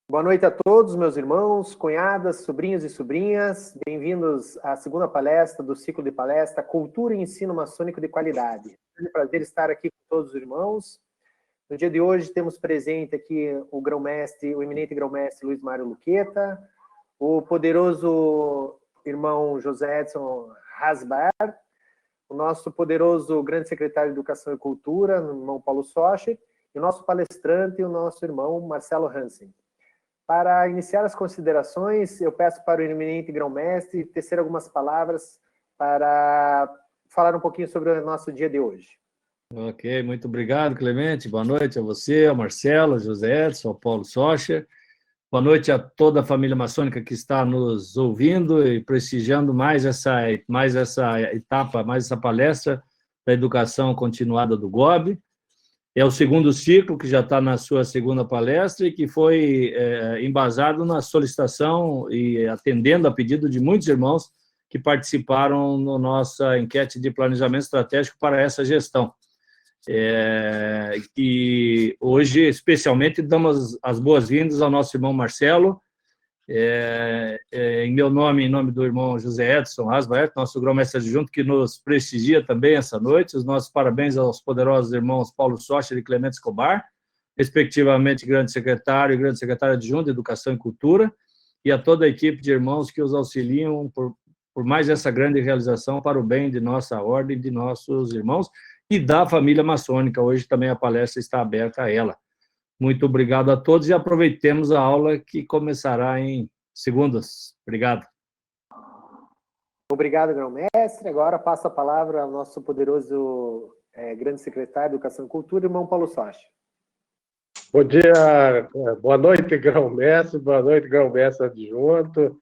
Boa noite a todos, meus irmãos, cunhadas, sobrinhos e sobrinhas. Bem-vindos à segunda palestra do ciclo de palestra Cultura e Ensino Maçônico de Qualidade. É um prazer estar aqui com todos os irmãos. No dia de hoje temos presente aqui o grão-mestre, o eminente grão-mestre Luiz Mário Luqueta, o poderoso irmão José Edson Rasbar, o nosso poderoso grande secretário de Educação e Cultura, o irmão Paulo Socher, e o nosso palestrante, o nosso irmão Marcelo Hansen. Para iniciar as considerações, eu peço para o eminente grão-mestre tecer algumas palavras para falar um pouquinho sobre o nosso dia de hoje. Ok, muito obrigado, Clemente. Boa noite a você, ao Marcelo, ao José Edson, ao Paulo Socher. Boa noite a toda a família maçônica que está nos ouvindo e prestigiando mais essa etapa, mais essa palestra da educação continuada do GOB. É o segundo ciclo, que já está na sua segunda palestra e que foi embasado na solicitação e atendendo a pedido de muitos irmãos que participaram na nossa enquete de planejamento estratégico para essa gestão. E hoje, especialmente, damos as boas-vindas ao nosso irmão Marcelo, em meu nome, em nome do irmão José Edson Rasbaert, nosso grão-mestre adjunto, que nos prestigia também essa noite. Os nossos parabéns aos poderosos irmãos Paulo Socher e Clemente Escobar, respectivamente grande secretário e grande secretário adjunto de Educação e Cultura, e a toda a equipe de irmãos que os auxiliam por mais essa grande realização para o bem de nossa ordem, de nossos irmãos e da família maçônica. Hoje também a palestra está aberta a ela. Muito obrigado a todos e aproveitemos a aula que começará em segundos. Obrigado. Obrigado, grão-mestre. Agora passo a palavra ao nosso poderoso grande secretário de Educação e Cultura, irmão Paulo Socher. Bom dia, boa noite, grão-mestre, boa noite, grão-mestre adjunto,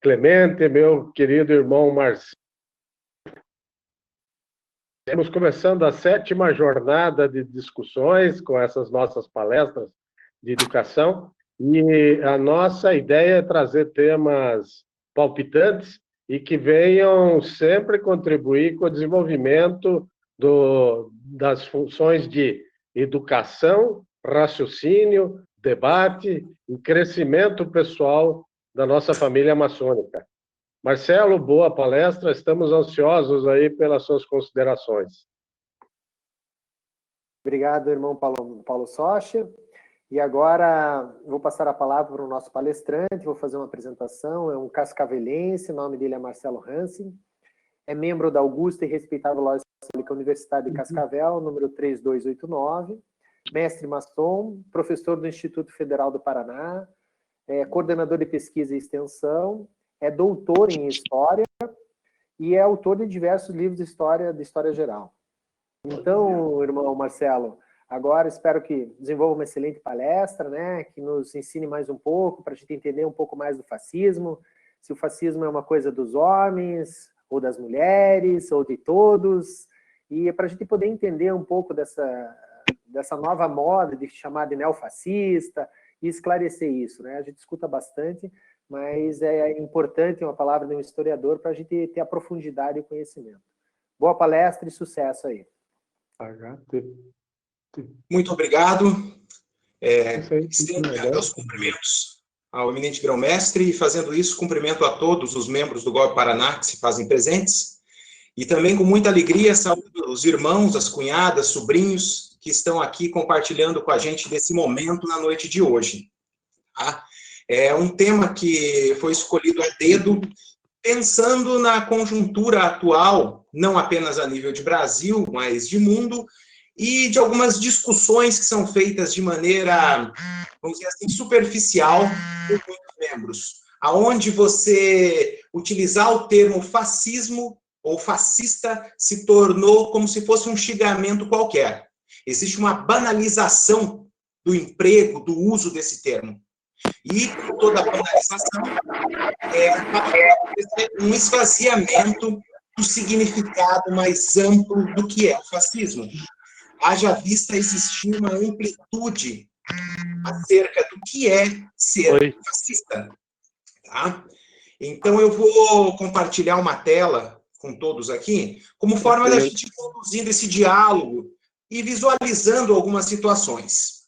Clemente, meu querido irmão Marcelo. Estamos começando a 7ª jornada de discussões com essas nossas palestras de educação e a nossa ideia é trazer temas palpitantes e que venham sempre contribuir com o desenvolvimento das funções de educação, raciocínio, debate e crescimento pessoal da nossa família maçônica. Marcelo, boa palestra, estamos ansiosos aí pelas suas considerações. Obrigado, irmão Paulo Socher. E agora vou passar a palavra para o nosso palestrante, vou fazer uma apresentação. É um cascavelense, o nome dele é Marcelo Hansen, é membro da augusta e respeitável Loja Católica Universidade de Cascavel, número 3289, mestre maçom, professor do Instituto Federal do Paraná, coordenador de pesquisa e extensão, é doutor em História e é autor de diversos livros de história geral. Então, irmão Marcelo, agora espero que desenvolva uma excelente palestra, né, que nos ensine mais um pouco, para a gente entender um pouco mais do fascismo, se o fascismo é uma coisa dos homens, ou das mulheres, ou de todos, e para a gente poder entender um pouco dessa nova moda de chamar de neofascista, e esclarecer isso, né? A gente escuta bastante, mas é importante uma palavra de um historiador para a gente ter a profundidade e o conhecimento. Boa palestra e sucesso aí. Muito obrigado. Estendo meus cumprimentos ao eminente grão-mestre e, fazendo isso, cumprimento a todos os membros do GOB Paraná que se fazem presentes. E também, com muita alegria, saúdo os irmãos, as cunhadas, sobrinhos que estão aqui compartilhando com a gente desse momento na noite de hoje. Tá? É um tema que foi escolhido a dedo, pensando na conjuntura atual, não apenas a nível de Brasil, mas de mundo, e de algumas discussões que são feitas de maneira, vamos dizer assim, superficial por muitos membros, aonde você utilizar o termo fascismo ou fascista se tornou como se fosse um xingamento qualquer. Existe uma banalização do emprego, do uso desse termo. E toda banalização é um esvaziamento do significado mais amplo do que é o fascismo. Haja vista existir uma amplitude acerca do que é ser fascista. Tá? Então, eu vou compartilhar uma tela com todos aqui, como forma da gente ir conduzindo esse diálogo e visualizando algumas situações.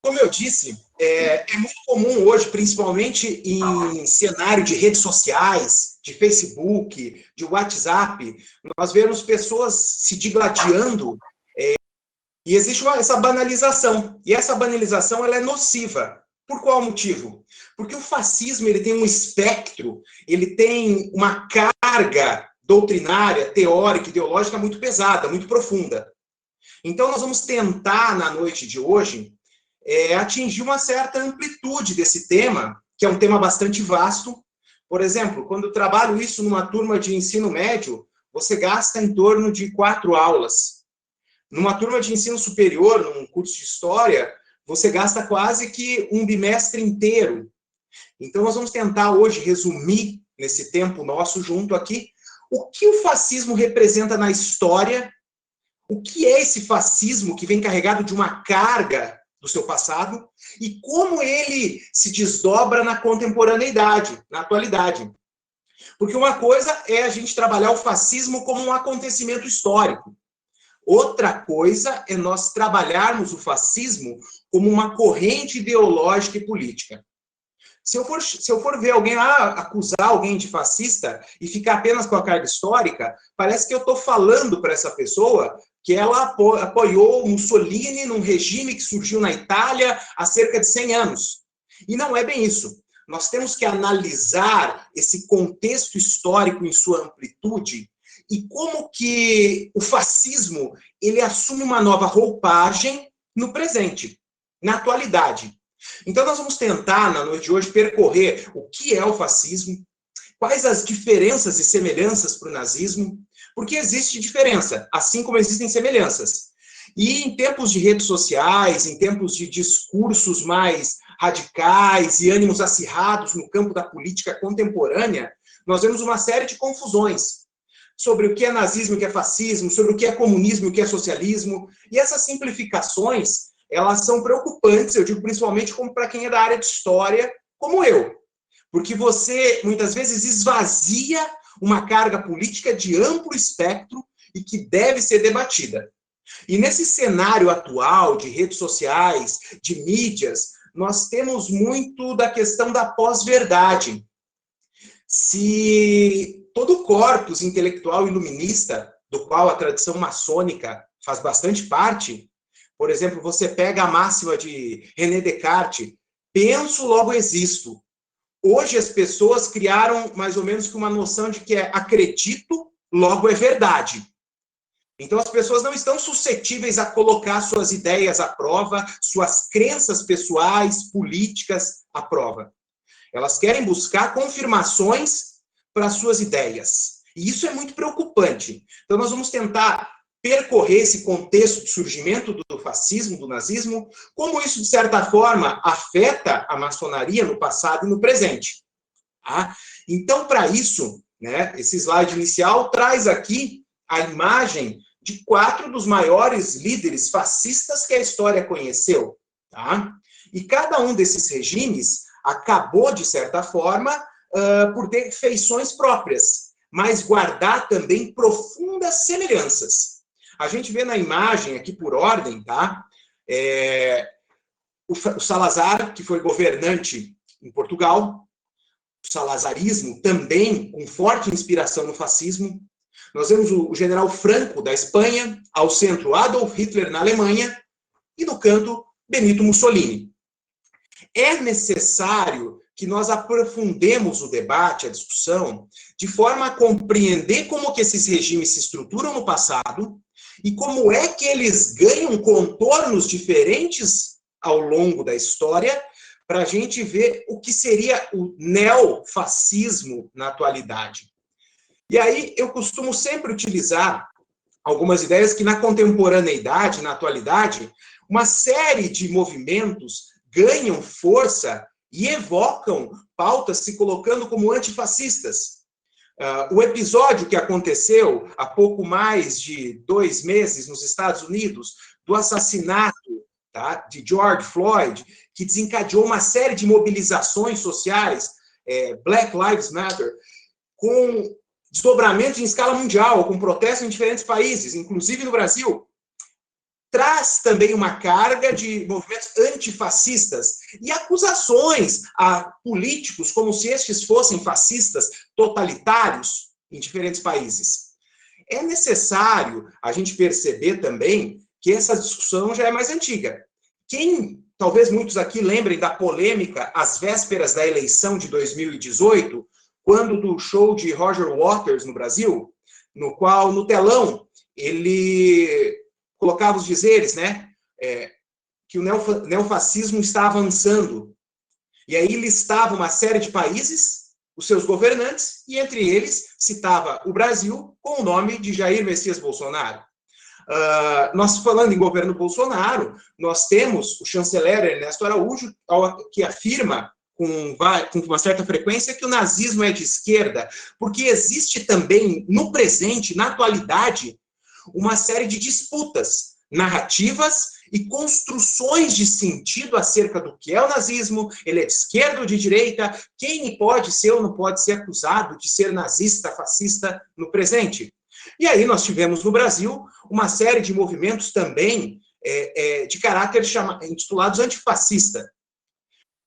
Como eu disse, é muito comum hoje, principalmente em cenário de redes sociais, de Facebook, de WhatsApp, nós vemos pessoas se digladiando e existe essa banalização. E essa banalização ela é nociva. Por qual motivo? Porque o fascismo ele tem um espectro, ele tem uma carga doutrinária, teórica, ideológica muito pesada, muito profunda. Então, nós vamos tentar, na noite de hoje, atingir uma certa amplitude desse tema, que é um tema bastante vasto. Por exemplo, quando eu trabalho isso numa turma de ensino médio, você gasta em torno de 4 aulas. Numa turma de ensino superior, num curso de história, você gasta quase que um bimestre inteiro. Então, nós vamos tentar hoje resumir, nesse tempo nosso junto aqui, o que o fascismo representa na história, o que é esse fascismo que vem carregado de uma carga do seu passado e como ele se desdobra na contemporaneidade, na atualidade. Porque uma coisa é a gente trabalhar o fascismo como um acontecimento histórico. Outra coisa é nós trabalharmos o fascismo como uma corrente ideológica e política. Se eu for ver alguém acusar alguém de fascista e ficar apenas com a carga histórica, parece que eu estou falando para essa pessoa que ela apoiou Mussolini num regime que surgiu na Itália há cerca de 100 anos. E não é bem isso. Nós temos que analisar esse contexto histórico em sua amplitude e como que o fascismo ele assume uma nova roupagem no presente, na atualidade. Então, nós vamos tentar, na noite de hoje, percorrer o que é o fascismo, quais as diferenças e semelhanças para o nazismo, porque existe diferença, assim como existem semelhanças. E em tempos de redes sociais, em tempos de discursos mais radicais e ânimos acirrados no campo da política contemporânea, nós vemos uma série de confusões sobre o que é nazismo e o que é fascismo, sobre o que é comunismo e o que é socialismo. E essas simplificações, elas são preocupantes, eu digo principalmente para quem é da área de história, como eu. Porque você, muitas vezes, esvazia uma carga política de amplo espectro e que deve ser debatida. E nesse cenário atual de redes sociais, de mídias, nós temos muito da questão da pós-verdade. Se todo o corpus intelectual iluminista, do qual a tradição maçônica faz bastante parte, por exemplo, você pega a máxima de René Descartes, penso, logo existo. Hoje as pessoas criaram mais ou menos uma noção de que é acredito, logo é verdade. Então as pessoas não estão suscetíveis a colocar suas ideias à prova, suas crenças pessoais, políticas à prova. Elas querem buscar confirmações para suas ideias. E isso é muito preocupante. Então nós vamos tentar percorrer esse contexto de surgimento do fascismo, do nazismo, como isso, de certa forma, afeta a maçonaria no passado e no presente. Tá? Então, para isso, né, esse slide inicial traz aqui a imagem de 4 dos maiores líderes fascistas que a história conheceu. Tá? E cada um desses regimes acabou, de certa forma, por ter feições próprias, mas guardar também profundas semelhanças. A gente vê na imagem, aqui por ordem, tá? O Salazar, que foi governante em Portugal, o salazarismo também com forte inspiração no fascismo. Nós vemos o general Franco, da Espanha, ao centro Adolf Hitler, na Alemanha, e no canto, Benito Mussolini. É necessário que nós aprofundemos o debate, a discussão, de forma a compreender como que esses regimes se estruturam no passado e como é que eles ganham contornos diferentes ao longo da história, para a gente ver o que seria o neofascismo na atualidade. E aí eu costumo sempre utilizar algumas ideias que na contemporaneidade, na atualidade, uma série de movimentos ganham força e evocam pautas se colocando como antifascistas. O episódio que aconteceu há pouco mais de 2 meses nos Estados Unidos, do assassinato, tá, de George Floyd, que desencadeou uma série de mobilizações sociais, Black Lives Matter, com desdobramento em escala mundial, com protestos em diferentes países, inclusive no Brasil. traz também uma carga de movimentos antifascistas e acusações a políticos como se estes fossem fascistas totalitários em diferentes países. É necessário a gente perceber também que essa discussão já é mais antiga. Talvez muitos aqui lembrem da polêmica às vésperas da eleição de 2018, quando do show de Roger Waters no Brasil, no qual, no telão, ele colocava os dizeres, né, que o neofascismo está avançando. E aí listava uma série de países, os seus governantes, e entre eles citava o Brasil com o nome de Jair Messias Bolsonaro. Nós, falando em governo Bolsonaro, nós temos o chanceler Ernesto Araújo, que afirma com uma certa frequência que o nazismo é de esquerda, porque existe também, no presente, na atualidade, uma série de disputas narrativas e construções de sentido acerca do que é o nazismo, ele é de esquerda ou de direita, quem pode ser ou não pode ser acusado de ser nazista, fascista no presente. E aí nós tivemos no Brasil uma série de movimentos também de caráter intitulados antifascista.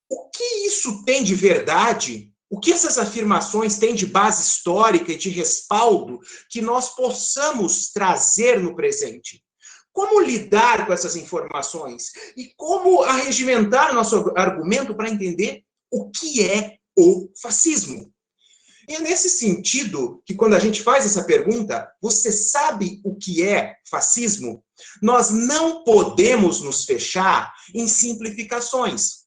O que isso tem de verdade? O que essas afirmações têm de base histórica e de respaldo que nós possamos trazer no presente? Como lidar com essas informações? E como arregimentar o nosso argumento para entender o que é o fascismo? E é nesse sentido que, quando a gente faz essa pergunta, você sabe o que é fascismo? Nós não podemos nos fechar em simplificações.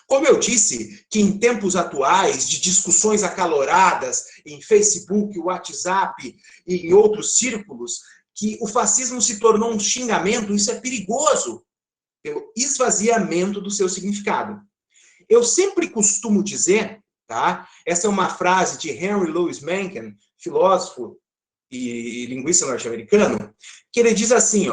Como eu disse, que em tempos atuais, de discussões acaloradas em Facebook, WhatsApp e em outros círculos, que o fascismo se tornou um xingamento, isso é perigoso, pelo esvaziamento do seu significado. Eu sempre costumo dizer, tá? Essa é uma frase de Henry Louis Mencken, filósofo e linguista norte-americano, que ele diz assim,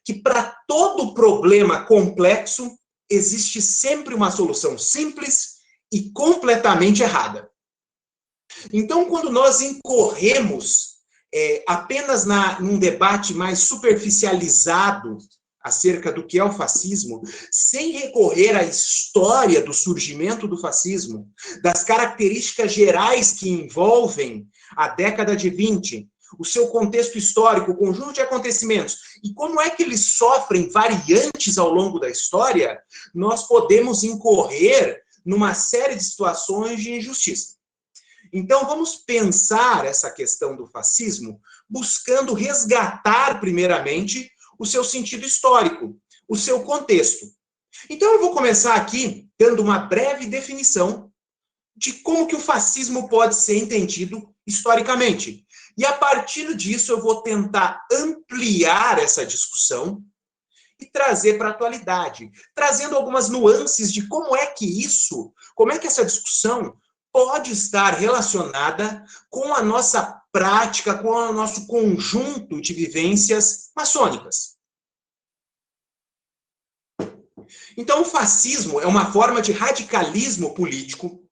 que para todo problema complexo, existe sempre uma solução simples e completamente errada. Então, quando nós incorremos apenas num debate mais superficializado acerca do que é o fascismo, sem recorrer à história do surgimento do fascismo, das características gerais que envolvem a década de 20, o seu contexto histórico, o conjunto de acontecimentos, e como é que eles sofrem variantes ao longo da história, nós podemos incorrer numa série de situações de injustiça. Então, vamos pensar essa questão do fascismo buscando resgatar, primeiramente, o seu sentido histórico, o seu contexto. Então, eu vou começar aqui dando uma breve definição de como que o fascismo pode ser entendido historicamente. E, a partir disso, eu vou tentar ampliar essa discussão e trazer para a atualidade, trazendo algumas nuances de como é que essa discussão pode estar relacionada com a nossa prática, com o nosso conjunto de vivências maçônicas. Então, o fascismo é uma forma de radicalismo político,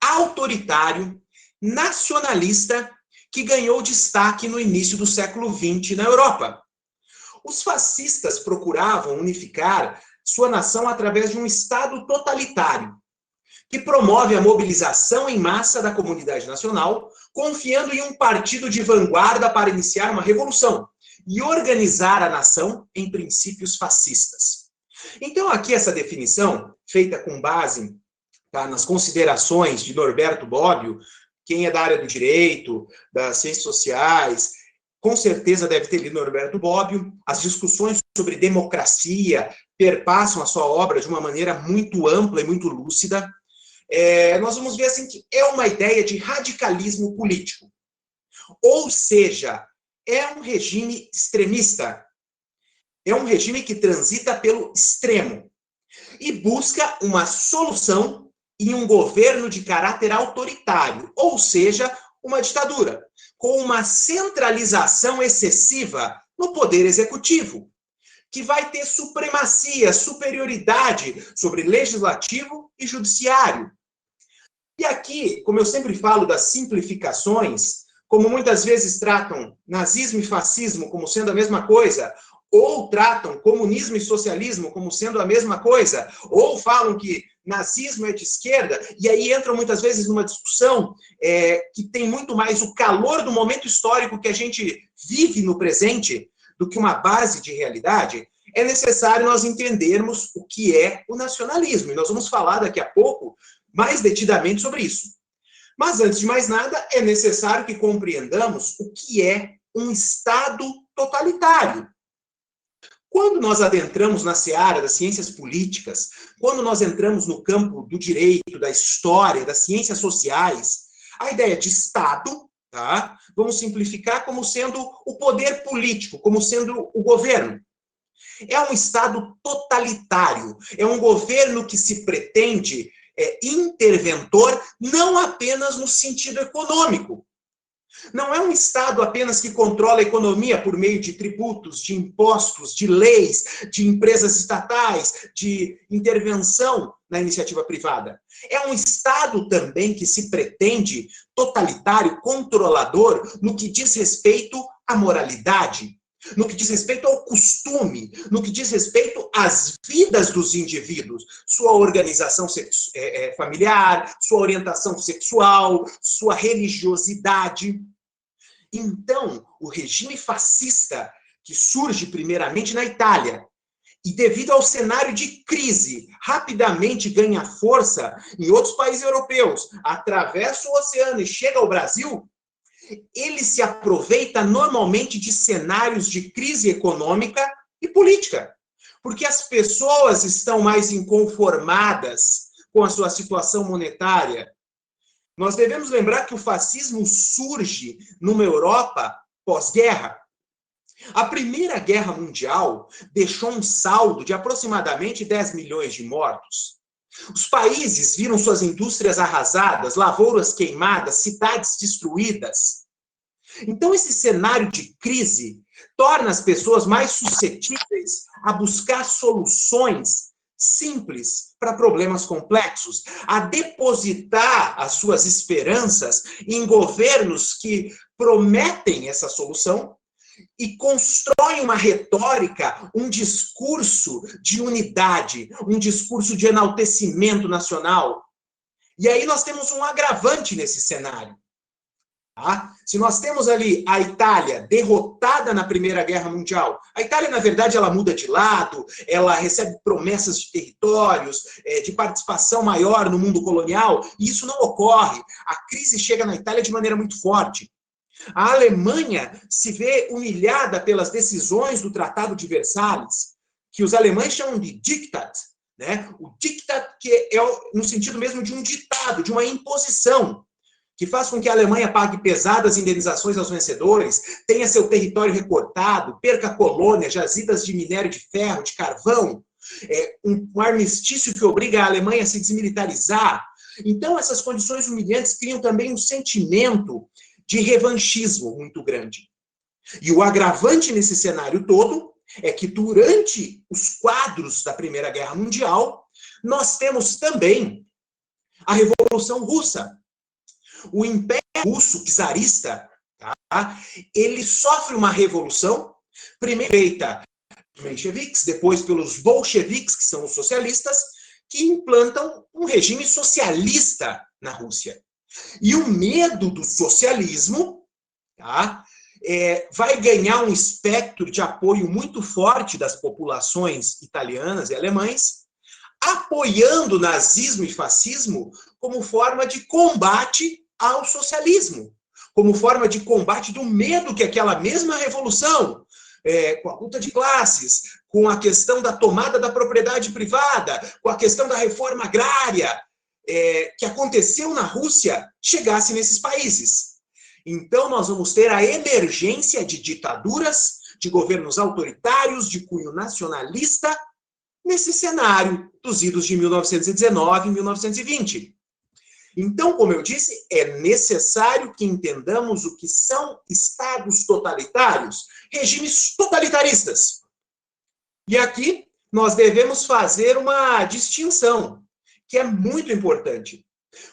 autoritário, nacionalista, que ganhou destaque no início do século XX na Europa. Os fascistas procuravam unificar sua nação através de um Estado totalitário, que promove a mobilização em massa da comunidade nacional, confiando em um partido de vanguarda para iniciar uma revolução e organizar a nação em princípios fascistas. Então, aqui essa definição, feita com base nas considerações de Norberto Bobbio, quem é da área do direito, das ciências sociais, com certeza deve ter lido Norberto Bobbio. As discussões sobre democracia perpassam a sua obra de uma maneira muito ampla e muito lúcida. Nós vamos ver assim que é uma ideia de radicalismo político. Ou seja, é um regime extremista. É um regime que transita pelo extremo e busca uma solução em um governo de caráter autoritário, ou seja, uma ditadura, com uma centralização excessiva no poder executivo, que vai ter supremacia, superioridade sobre legislativo e judiciário. E aqui, como eu sempre falo das simplificações, como muitas vezes tratam nazismo e fascismo como sendo a mesma coisa, ou tratam comunismo e socialismo como sendo a mesma coisa, ou falam que nazismo é de esquerda, e aí entram muitas vezes numa discussão que tem muito mais o calor do momento histórico que a gente vive no presente do que uma base de realidade, é necessário nós entendermos o que é o nacionalismo. E nós vamos falar daqui a pouco mais detidamente sobre isso. Mas, antes de mais nada, é necessário que compreendamos o que é um Estado totalitário. Quando nós adentramos na seara das ciências políticas, quando nós entramos no campo do direito, da história, das ciências sociais, a ideia de Estado, tá? Vamos simplificar como sendo o poder político, como sendo o governo. É um Estado totalitário, é um governo que se pretende interventor, não apenas no sentido econômico. Não é um Estado apenas que controla a economia por meio de tributos, de impostos, de leis, de empresas estatais, de intervenção na iniciativa privada. É um Estado também que se pretende totalitário, controlador, no que diz respeito à moralidade, no que diz respeito ao costume, no que diz respeito às vidas dos indivíduos, sua organização familiar, sua orientação sexual, sua religiosidade. Então, o regime fascista, que surge primeiramente na Itália, e devido ao cenário de crise, rapidamente ganha força em outros países europeus, atravessa o oceano e chega ao Brasil, ele se aproveita normalmente de cenários de crise econômica e política, porque as pessoas estão mais inconformadas com a sua situação monetária. Nós devemos lembrar que o fascismo surge numa Europa pós-guerra. A Primeira Guerra Mundial deixou um saldo de aproximadamente 10 milhões de mortos. Os países viram suas indústrias arrasadas, lavouras queimadas, cidades destruídas. Então, esse cenário de crise torna as pessoas mais suscetíveis a buscar soluções simples para problemas complexos, a depositar as suas esperanças em governos que prometem essa solução e constroem uma retórica, um discurso de unidade, um discurso de enaltecimento nacional. E aí nós temos um agravante nesse cenário. Tá? Se nós temos ali a Itália derrotada na Primeira Guerra Mundial, a Itália, na verdade, ela muda de lado, ela recebe promessas de territórios, de participação maior no mundo colonial, e isso não ocorre. A crise chega na Itália de maneira muito forte. A Alemanha se vê humilhada pelas decisões do Tratado de Versalhes, que os alemães chamam de Diktat, né? O Diktat que é no sentido mesmo de um ditado, de uma imposição, que faz com que a Alemanha pague pesadas indenizações aos vencedores, tenha seu território recortado, perca colônias, jazidas de minério de ferro, de carvão, um armistício que obriga a Alemanha a se desmilitarizar. Então, essas condições humilhantes criam também um sentimento de revanchismo muito grande. E o agravante nesse cenário todo é que durante os quadros da Primeira Guerra Mundial, nós temos também a Revolução Russa. O Império Russo czarista, tá? Ele sofre uma revolução, primeiro feita pelos mencheviques, depois pelos bolcheviques, que são os socialistas, que implantam um regime socialista na Rússia. E o medo do socialismo, tá, vai ganhar um espectro de apoio muito forte das populações italianas e alemães, apoiando nazismo e fascismo como forma de combate ao socialismo, como forma de combate do medo que aquela mesma revolução, com a luta de classes, com a questão da tomada da propriedade privada, com a questão da reforma agrária, que aconteceu na Rússia, chegasse nesses países. Então, nós vamos ter a emergência de ditaduras, de governos autoritários, de cunho nacionalista, nesse cenário dos idos de 1919 e 1920. Então, como eu disse, é necessário que entendamos o que são estados totalitários, regimes totalitaristas. E aqui nós devemos fazer uma distinção, que é muito importante.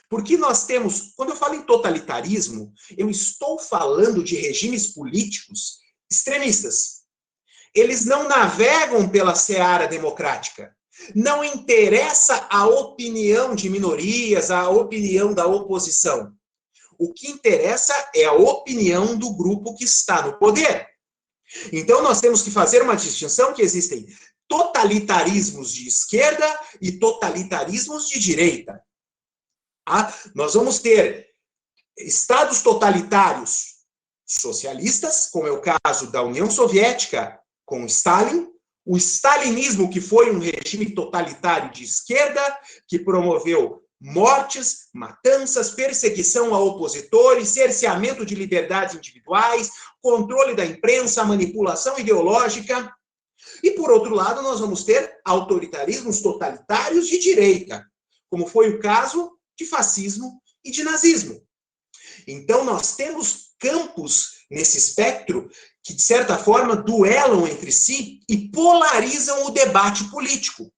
Porque nós temos, quando eu falo em totalitarismo, eu estou falando de regimes políticos extremistas. eles não navegam pela seara democrática. Não interessa a opinião de minorias, a opinião da oposição. O que interessa é a opinião do grupo que está no poder. Então, nós temos que fazer uma distinção que existem totalitarismos de esquerda e totalitarismos de direita. Nós vamos ter estados totalitários socialistas, como é o caso da União Soviética com Stalin, o stalinismo, que foi um regime totalitário de esquerda, que promoveu mortes, matanças, perseguição a opositores, cerceamento de liberdades individuais, controle da imprensa, manipulação ideológica. E, por outro lado, nós vamos ter autoritarismos totalitários de direita, como foi o caso de fascismo e de nazismo. Então, nós temos campos nesse espectro que, de certa forma, duelam entre si e polarizam o debate político.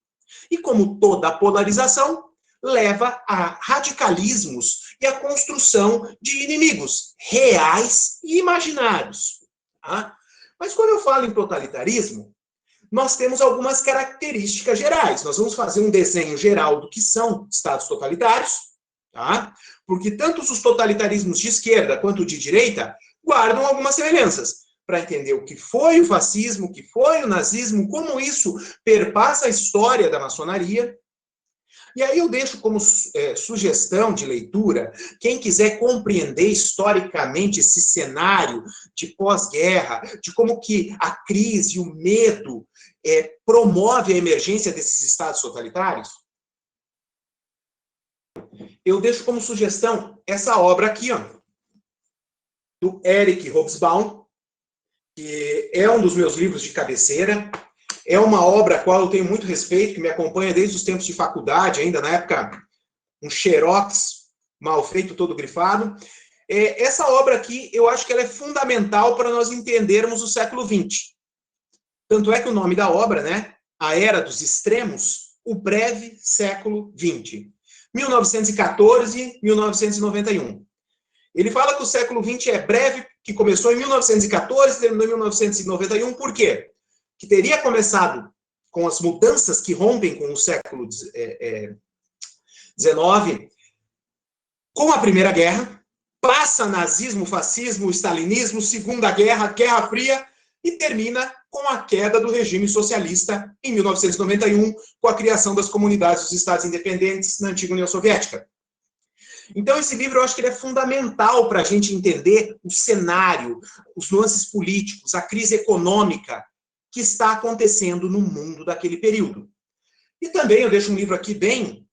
E, como toda polarização, leva a radicalismos e a construção de inimigos reais e imaginários. Tá? Mas, quando eu falo em totalitarismo, nós temos algumas características gerais. Nós vamos fazer um desenho geral do que são estados totalitários, tá? Porque tanto os totalitarismos de esquerda quanto de direita guardam algumas semelhanças, para entender o que foi o fascismo, o que foi o nazismo, como isso perpassa a história da maçonaria. E aí eu deixo como sugestão de leitura, quem quiser compreender historicamente esse cenário de pós-guerra, de como que a crise e o medo promove a emergência desses estados totalitários, eu deixo como sugestão essa obra aqui, ó, do Eric Hobsbawm, que é um dos meus livros de cabeceira. É uma obra a qual eu tenho muito respeito, que me acompanha desde os tempos de faculdade, ainda na época, um xerox mal feito, todo grifado. Essa obra aqui, eu acho que ela é fundamental para nós entendermos o século XX. Tanto é que o nome da obra, né, A Era dos Extremos, o Breve Século XX. 1914-1991. Ele fala que o século XX é breve, que começou em 1914 e terminou em 1991. Por quê? Que teria começado com as mudanças que rompem com o século XIX, com a Primeira Guerra, passa nazismo, fascismo, stalinismo, Segunda Guerra, Guerra Fria, e termina com a queda do regime socialista em 1991, com a criação das comunidades dos Estados independentes na antiga União Soviética. Então, esse livro eu acho que ele é fundamental para a gente entender o cenário, os nuances políticos, a crise econômica que está acontecendo no mundo daquele período. E também eu deixo um livro aqui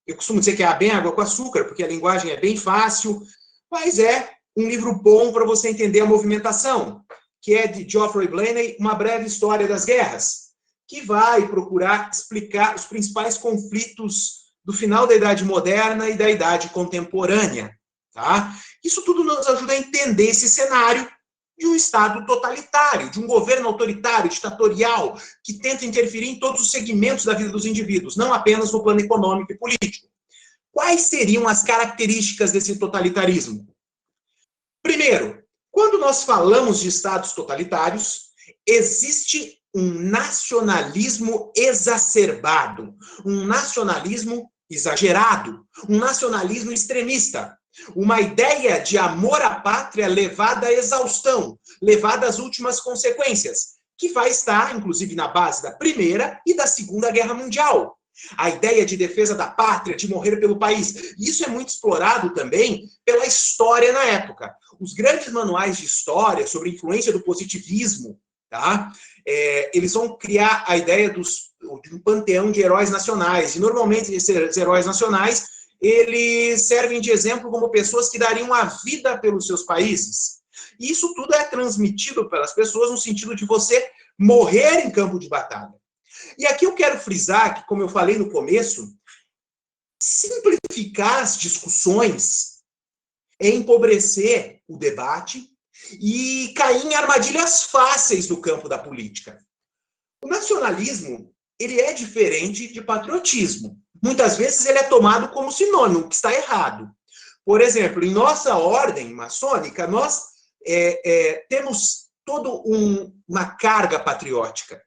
eu costumo dizer que é bem água com açúcar, porque a linguagem é bem fácil, mas é um livro bom para você entender a movimentação, que é de Geoffrey Blaney, Uma Breve História das Guerras, que vai procurar explicar os principais conflitos do final da Idade Moderna e da Idade Contemporânea. Tá? Isso tudo nos ajuda a entender esse cenário de um Estado totalitário, de um governo autoritário, ditatorial, que tenta interferir em todos os segmentos da vida dos indivíduos, não apenas no plano econômico e político. Quais seriam as características desse totalitarismo? Primeiro, quando nós falamos de estados totalitários, existe um nacionalismo exacerbado, um nacionalismo exagerado, um nacionalismo extremista, uma ideia de amor à pátria levada à exaustão, levada às últimas consequências, que vai estar, inclusive, na base da Primeira e da Segunda Guerra Mundial. A ideia de defesa da pátria, de morrer pelo país. Isso é muito explorado também pela história na época. Os grandes manuais de história sobre a influência do positivismo, tá? Eles vão criar a ideia de um panteão de heróis nacionais. E, normalmente, esses heróis nacionais, eles servem de exemplo como pessoas que dariam a vida pelos seus países. E isso tudo é transmitido pelas pessoas no sentido de você morrer em campo de batalha. E aqui eu quero frisar que, como eu falei no começo, simplificar as discussões é empobrecer o debate e cair em armadilhas fáceis no campo da política. O nacionalismo, ele é diferente de patriotismo. Muitas vezes ele é tomado como sinônimo, que está errado. Por exemplo, em nossa ordem maçônica, nós temos toda uma carga patriótica.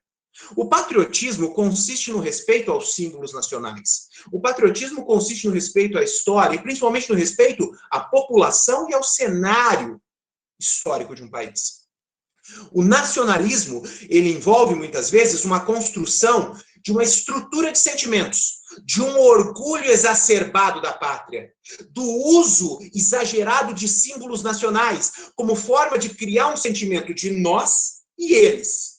O patriotismo consiste no respeito aos símbolos nacionais. O patriotismo consiste no respeito à história e principalmente no respeito à população e ao cenário histórico de um país. O nacionalismo, ele envolve muitas vezes uma construção de uma estrutura de sentimentos, de um orgulho exacerbado da pátria, do uso exagerado de símbolos nacionais como forma de criar um sentimento de nós e eles.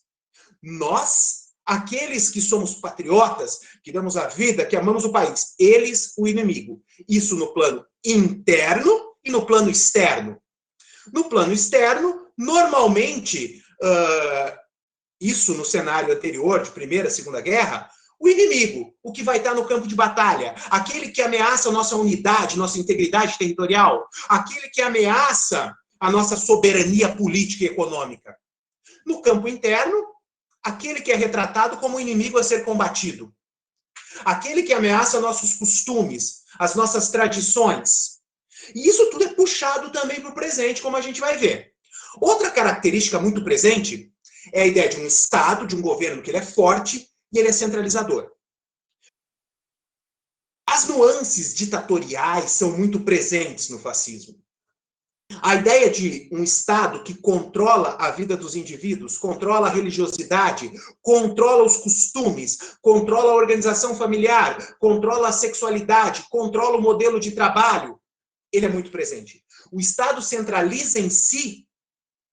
Nós, aqueles que somos patriotas, que damos a vida, que amamos o país, eles, o inimigo. Isso no plano interno e no plano externo. No plano externo, normalmente, isso no cenário anterior, de Primeira e Segunda Guerra, o inimigo, o que vai estar no campo de batalha, aquele que ameaça a nossa unidade, nossa integridade territorial, aquele que ameaça a nossa soberania política e econômica. No campo interno, aquele que é retratado como um inimigo a ser combatido. Aquele que ameaça nossos costumes, as nossas tradições. E isso tudo é puxado também para o presente, como a gente vai ver. Outra característica muito presente é a ideia de um Estado, de um governo que ele é forte e ele é centralizador. As nuances ditatoriais são muito presentes no fascismo. A ideia de um Estado que controla a vida dos indivíduos, controla a religiosidade, controla os costumes, controla a organização familiar, controla a sexualidade, controla o modelo de trabalho, ele é muito presente. O Estado centraliza em si,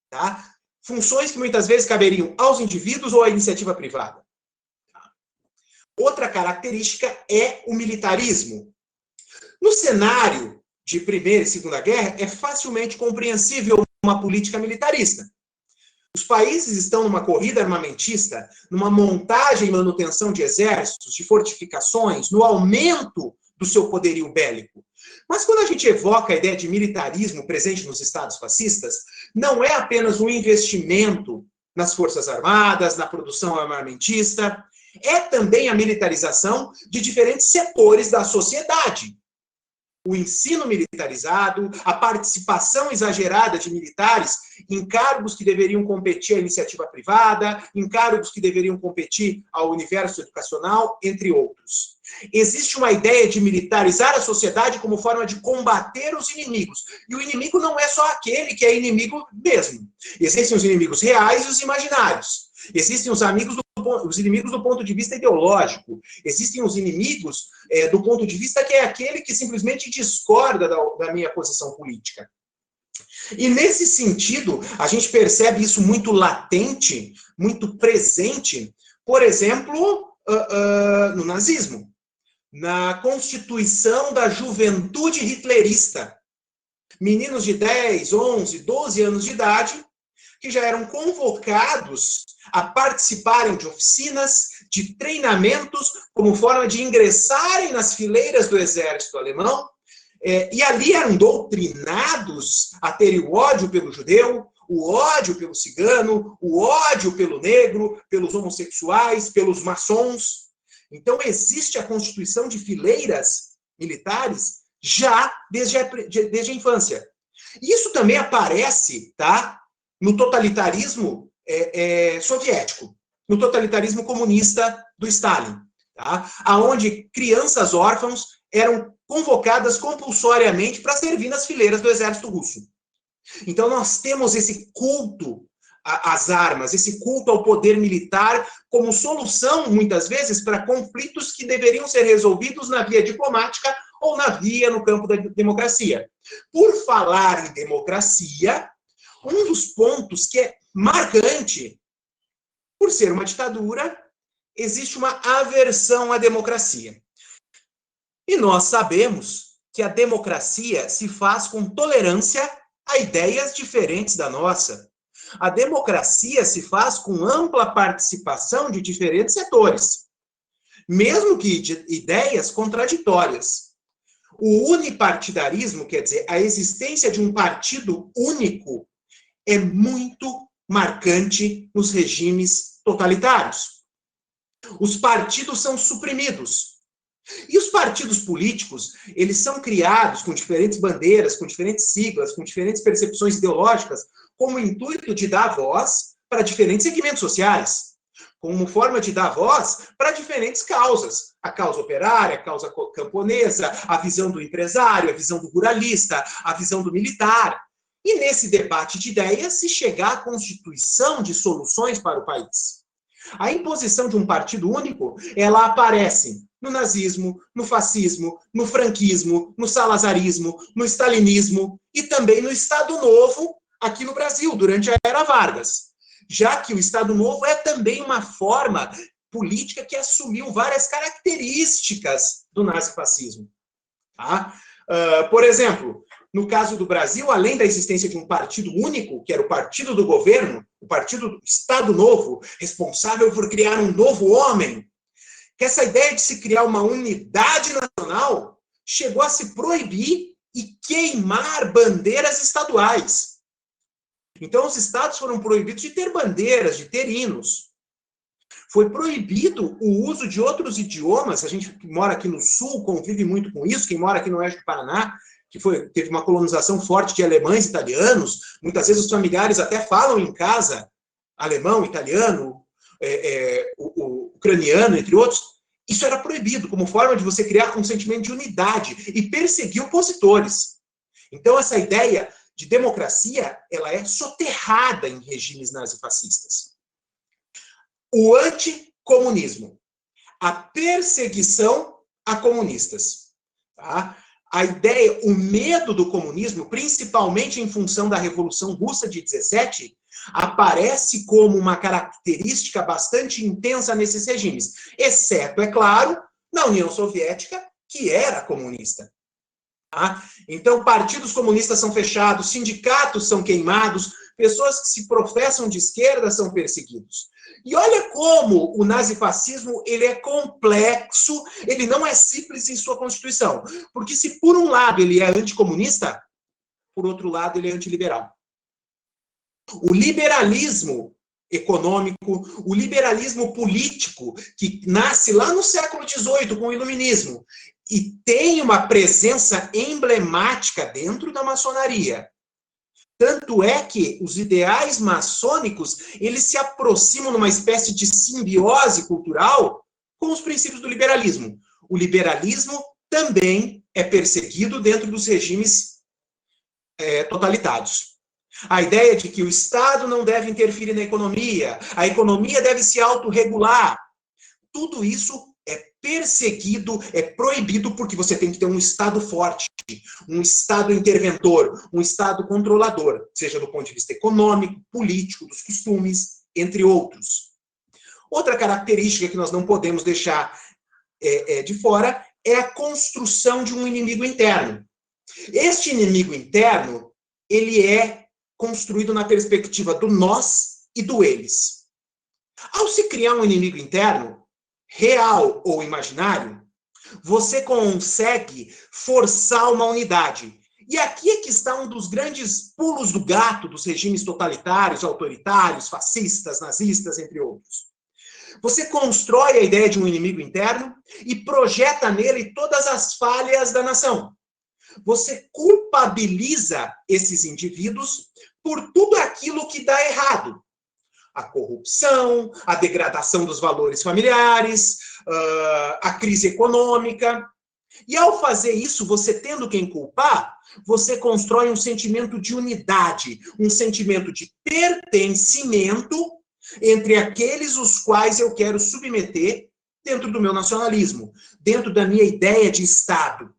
tá, funções que muitas vezes caberiam aos indivíduos ou à iniciativa privada. Outra característica é o militarismo. No cenário de Primeira e Segunda Guerra, é facilmente compreensível uma política militarista. Os países estão numa corrida armamentista, numa montagem e manutenção de exércitos, de fortificações, no aumento do seu poderio bélico. Mas quando a gente evoca a ideia de militarismo presente nos estados fascistas, não é apenas um investimento nas forças armadas, na produção armamentista, é também a militarização de diferentes setores da sociedade. O ensino militarizado, a participação exagerada de militares em cargos que deveriam competir à iniciativa privada, em cargos que deveriam competir ao universo educacional, entre outros. Existe uma ideia de militarizar a sociedade como forma de combater os inimigos. E o inimigo não é só aquele que é inimigo mesmo. Existem os inimigos reais e os imaginários. Existem os inimigos do ponto de vista ideológico. Existem os inimigos do ponto de vista que é aquele que simplesmente discorda da minha posição política. E nesse sentido, a gente percebe isso muito latente, muito presente, por exemplo, no nazismo, na constituição da juventude hitlerista. Meninos de 10, 11, 12 anos de idade, que já eram convocados a participarem de oficinas, de treinamentos, como forma de ingressarem nas fileiras do exército alemão, e ali eram doutrinados a terem o ódio pelo judeu, o ódio pelo cigano, o ódio pelo negro, pelos homossexuais, pelos maçons. Então, existe a constituição de fileiras militares já desde a infância. Isso também aparece, tá, no totalitarismo soviético, no totalitarismo comunista do Stalin, tá, onde crianças órfãos eram convocadas compulsoriamente para servir nas fileiras do exército russo. Então, nós temos esse culto às armas, esse culto ao poder militar como solução, muitas vezes, para conflitos que deveriam ser resolvidos na via diplomática ou na via no campo da democracia. Por falar em democracia, um dos pontos que é marcante, por ser uma ditadura, existe uma aversão à democracia. E nós sabemos que a democracia se faz com tolerância a ideias diferentes da nossa. A democracia se faz com ampla participação de diferentes setores, mesmo que de ideias contraditórias. O unipartidarismo, quer dizer, a existência de um partido único, é muito marcante nos regimes totalitários. Os partidos são suprimidos. E os partidos políticos, eles são criados com diferentes bandeiras, com diferentes siglas, com diferentes percepções ideológicas, com o intuito de dar voz para diferentes segmentos sociais. como forma de dar voz para diferentes causas. A causa operária, a causa camponesa, a visão do empresário, a visão do ruralista, a visão do militar. E nesse debate de ideias se chegar à constituição de soluções para o país. A imposição de um partido único, ela aparece no nazismo, no fascismo, no franquismo, no salazarismo, no stalinismo e também no Estado Novo aqui no Brasil, durante a Era Vargas. Já que o Estado Novo é também uma forma política que assumiu várias características do nazifascismo. Tá? Por exemplo, no caso do Brasil, além da existência de um partido único, que era o partido do governo, o partido do Estado Novo, responsável por criar um novo homem, que essa ideia de se criar uma unidade nacional chegou a se proibir e queimar bandeiras estaduais. Então, os estados foram proibidos de ter bandeiras, de ter hinos. Foi proibido o uso de outros idiomas. A gente que mora aqui no Sul convive muito com isso. Quem mora aqui no Oeste do Paraná, que teve uma colonização forte de alemães e italianos, muitas vezes os familiares até falam em casa alemão, italiano, o ucraniano, entre outros. Isso era proibido como forma de você criar um sentimento de unidade e perseguir opositores. Então, essa ideia de democracia, ela é soterrada em regimes nazifascistas. O anticomunismo, a perseguição a comunistas. Tá? A ideia, o medo do comunismo, principalmente em função da Revolução Russa de 17, aparece como uma característica bastante intensa nesses regimes, exceto, é claro, na União Soviética, que era comunista. Tá? Então, partidos comunistas são fechados, sindicatos são queimados, pessoas que se professam de esquerda são perseguidos. E olha como o nazifascismo ele é complexo, ele não é simples em sua constituição. Porque se por um lado ele é anticomunista, por outro lado ele é antiliberal. O liberalismo econômico, o liberalismo político, que nasce lá no século XVIII com o iluminismo, e tem uma presença emblemática dentro da maçonaria. Tanto é que os ideais maçônicos, eles se aproximam numa espécie de simbiose cultural com os princípios do liberalismo. O liberalismo também é perseguido dentro dos regimes totalitários. A ideia de que o Estado não deve interferir na economia, a economia deve se autorregular, tudo isso é perseguido, é proibido, porque você tem que ter um Estado forte, um Estado interventor, um Estado controlador, seja do ponto de vista econômico, político, dos costumes, entre outros. Outra característica que nós não podemos deixar de fora é a construção de um inimigo interno. Este inimigo interno, ele é construído na perspectiva do nós e do eles. Ao se criar um inimigo interno, real ou imaginário, você consegue forçar uma unidade. E aqui é que está um dos grandes pulos do gato dos regimes totalitários, autoritários, fascistas, nazistas, entre outros. Você constrói a ideia de um inimigo interno e projeta nele todas as falhas da nação. Você culpabiliza esses indivíduos por tudo aquilo que dá errado. A corrupção, a degradação dos valores familiares, a crise econômica. E ao fazer isso, você tendo quem culpar, você constrói um sentimento de unidade, um sentimento de pertencimento entre aqueles os quais eu quero submeter dentro do meu nacionalismo, dentro da minha ideia de Estado.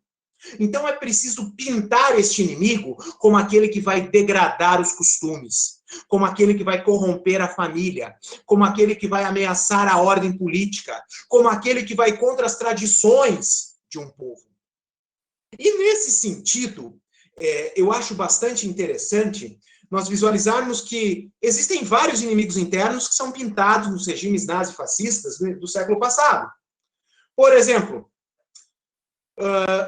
Então é preciso pintar este inimigo como aquele que vai degradar os costumes, como aquele que vai corromper a família, como aquele que vai ameaçar a ordem política, como aquele que vai contra as tradições de um povo. E nesse sentido, eu acho bastante interessante nós visualizarmos que existem vários inimigos internos que são pintados nos regimes nazifascistas do século passado. Por exemplo,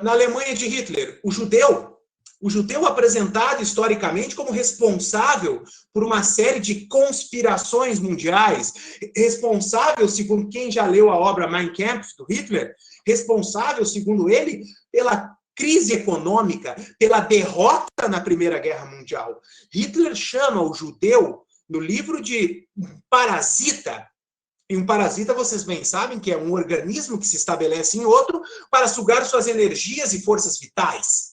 na Alemanha de Hitler, o judeu apresentado historicamente como responsável por uma série de conspirações mundiais, responsável, segundo quem já leu a obra Mein Kampf, do Hitler, responsável, segundo ele, pela crise econômica, pela derrota na Primeira Guerra Mundial. Hitler chama o judeu, no livro de parasita, E um parasita, vocês bem sabem que é um organismo que se estabelece em outro para sugar suas energias e forças vitais.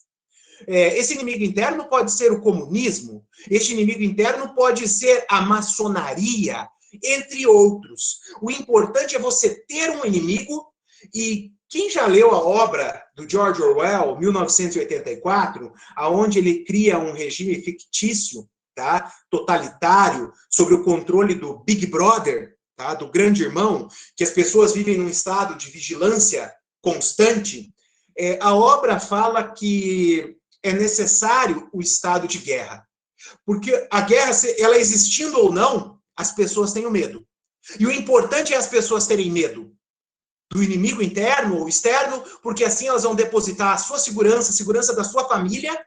Esse inimigo interno pode ser o comunismo, este inimigo interno pode ser a maçonaria, entre outros. O importante é você ter um inimigo, e quem já leu a obra do George Orwell, 1984, onde ele cria um regime fictício, tá, totalitário, sobre o controle do Big Brother, tá, do grande irmão, que as pessoas vivem num estado de vigilância constante, a obra fala que é necessário o estado de guerra. Porque a guerra, ela existindo ou não, as pessoas têm o medo. E o importante é as pessoas terem medo do inimigo interno ou externo, porque assim elas vão depositar a sua segurança, a segurança da sua família,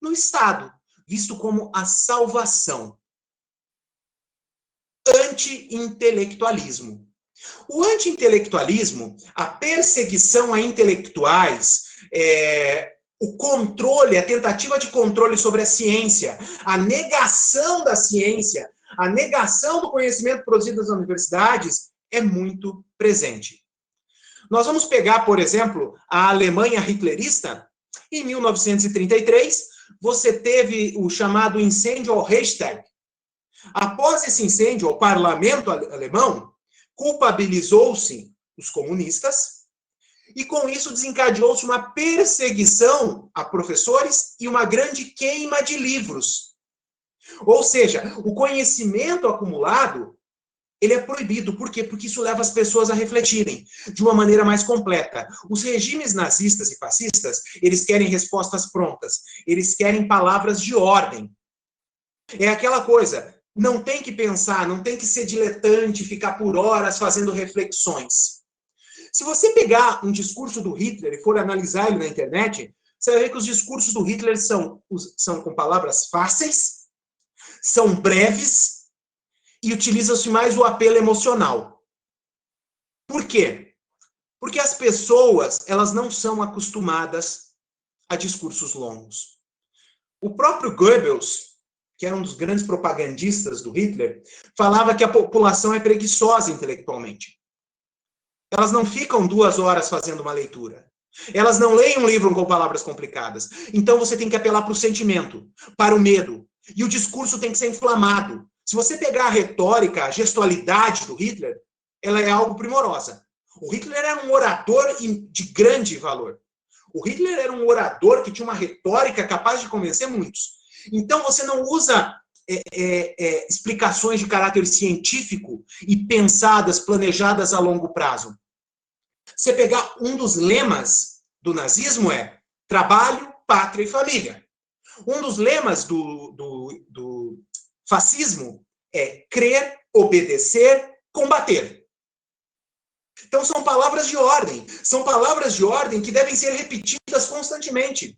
no Estado, visto como a salvação. Anti-intelectualismo. O anti-intelectualismo, a perseguição a intelectuais, o controle, a tentativa de controle sobre a ciência, a negação da ciência, a negação do conhecimento produzido nas universidades é muito presente. Nós vamos pegar, por exemplo, a Alemanha hitlerista. Em 1933, você teve o chamado incêndio ao Reichstag. Após esse incêndio, o parlamento alemão culpabilizou-se os comunistas e, com isso, desencadeou-se uma perseguição a professores e uma grande queima de livros. Ou seja, o conhecimento acumulado, ele é proibido. Por quê? Porque isso leva as pessoas a refletirem de uma maneira mais completa. Os regimes nazistas e fascistas, eles querem respostas prontas. Eles querem palavras de ordem. É aquela coisa, não tem que pensar, não tem que ser diletante, ficar por horas fazendo reflexões. Se você pegar um discurso do Hitler e for analisar ele na internet, você vai ver que os discursos do Hitler são com palavras fáceis, são breves e utiliza-se mais o apelo emocional. Por quê? Porque as pessoas, elas não são acostumadas a discursos longos. O próprio Goebbels, que era um dos grandes propagandistas do Hitler, falava que a população é preguiçosa intelectualmente. Elas não ficam 2 horas fazendo uma leitura. Elas não leem um livro com palavras complicadas. Então você tem que apelar para o sentimento, para o medo. E o discurso tem que ser inflamado. Se você pegar a retórica, a gestualidade do Hitler, ela é algo primorosa. O Hitler era um orador de grande valor. O Hitler era um orador que tinha uma retórica capaz de convencer muitos. Então você não usa explicações de caráter científico e pensadas, planejadas a longo prazo. Você pegar um dos lemas do nazismo é trabalho, pátria e família. Um dos lemas do fascismo é crer, obedecer, combater. Então são palavras de ordem. São palavras de ordem que devem ser repetidas constantemente.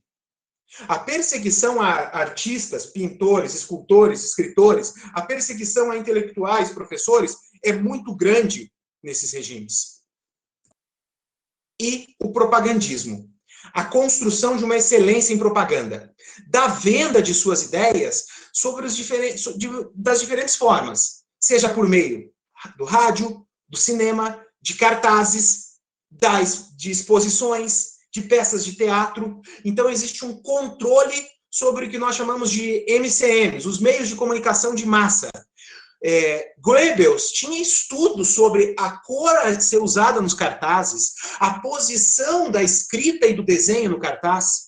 A perseguição a artistas, pintores, escultores, escritores, a perseguição a intelectuais, professores, é muito grande nesses regimes. E o propagandismo. A construção de uma excelência em propaganda. Da venda de suas ideias das diferentes formas. Seja por meio do rádio, do cinema, de cartazes, de exposições, de peças de teatro. Então, existe um controle sobre o que nós chamamos de MCMs, os meios de comunicação de massa. Goebbels tinha estudos sobre a cor a ser usada nos cartazes, a posição da escrita e do desenho no cartaz.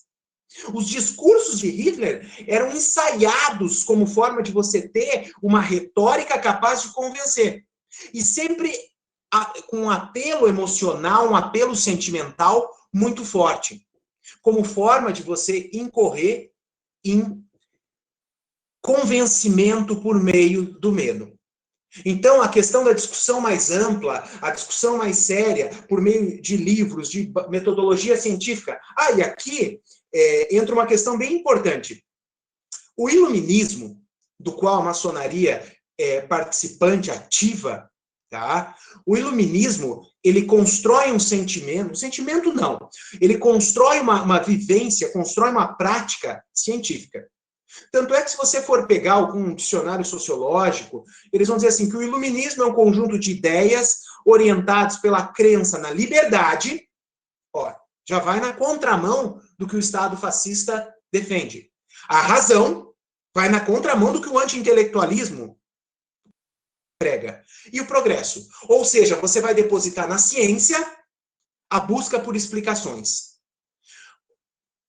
Os discursos de Hitler eram ensaiados como forma de você ter uma retórica capaz de convencer. E sempre com um apelo emocional, um apelo sentimental muito forte, como forma de você incorrer em convencimento por meio do medo. Então, a questão da discussão mais ampla, a discussão mais séria, por meio de livros, de metodologia científica. E aqui entra uma questão bem importante. O iluminismo, do qual a maçonaria é participante ativa, tá? O iluminismo, ele constrói um sentimento não, ele constrói uma vivência, constrói uma prática científica. Tanto é que se você for pegar algum dicionário sociológico, eles vão dizer assim que o iluminismo é um conjunto de ideias orientados pela crença na liberdade, ó, já vai na contramão do que o Estado fascista defende. A razão vai na contramão do que o anti-intelectualismo prega. E o progresso. Ou seja, você vai depositar na ciência a busca por explicações.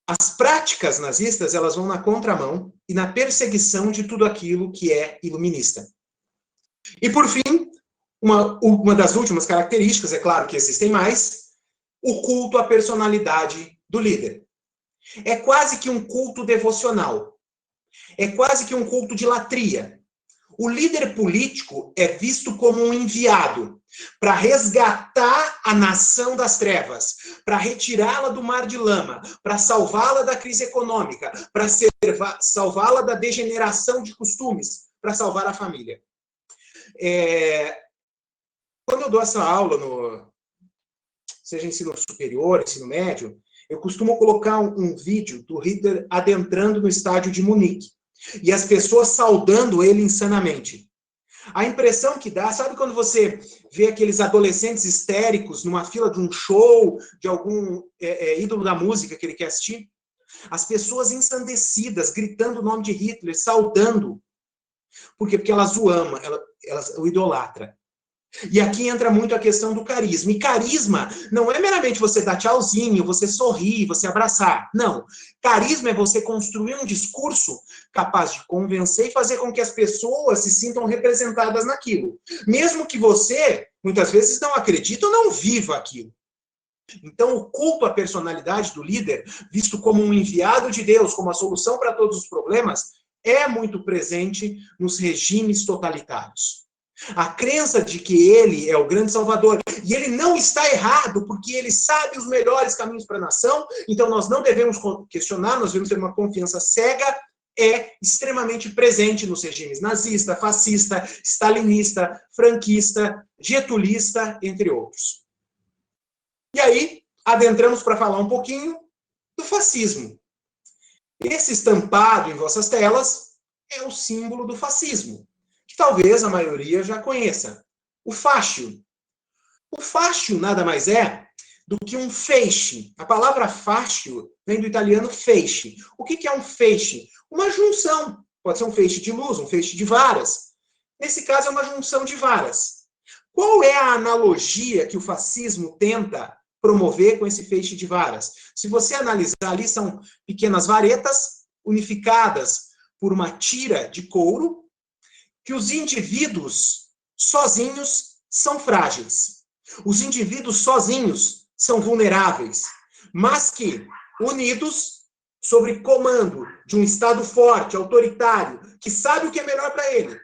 As práticas nazistas, elas vão na contramão e na perseguição de tudo aquilo que é iluminista. E, por fim, uma das últimas características, é claro que existem mais, o culto à personalidade do líder. É quase que um culto devocional. É quase que um culto de latria. O líder político é visto como um enviado para resgatar a nação das trevas, para retirá-la do mar de lama, para salvá-la da crise econômica, para salvá-la da degeneração de costumes, para salvar a família. Quando eu dou essa aula, seja ensino superior, ensino médio, eu costumo colocar um vídeo do Hitler adentrando no estádio de Munique. E as pessoas saudando ele insanamente. A impressão que dá, sabe quando você vê aqueles adolescentes histéricos numa fila de um show, de algum ídolo da música que ele quer assistir? As pessoas ensandecidas, gritando o nome de Hitler, saudando. Por quê? Porque elas o amam, elas o idolatram. E aqui entra muito a questão do carisma. E carisma não é meramente você dar tchauzinho, você sorrir, você abraçar. Não. Carisma é você construir um discurso capaz de convencer e fazer com que as pessoas se sintam representadas naquilo. Mesmo que você, muitas vezes, não acredite ou não viva aquilo. Então, o culto à personalidade do líder, visto como um enviado de Deus, como a solução para todos os problemas, é muito presente nos regimes totalitários. A crença de que ele é o grande salvador, e ele não está errado, porque ele sabe os melhores caminhos para a nação, então nós não devemos questionar, nós devemos ter uma confiança cega, é extremamente presente nos regimes nazista, fascista, stalinista, franquista, getulista, entre outros. E aí, adentramos para falar um pouquinho do fascismo. Esse estampado em vossas telas é o símbolo do fascismo, que talvez a maioria já conheça, o fácio. O fácio nada mais é do que um feixe. A palavra fácio vem do italiano feixe. O que é um feixe? Uma junção. Pode ser um feixe de luz, um feixe de varas. Nesse caso, é uma junção de varas. Qual é a analogia que o fascismo tenta promover com esse feixe de varas? Se você analisar ali, são pequenas varetas unificadas por uma tira de couro, que os indivíduos sozinhos são frágeis. Os indivíduos sozinhos são vulneráveis, mas que, unidos, sob comando de um Estado forte, autoritário, que sabe o que é melhor para ele,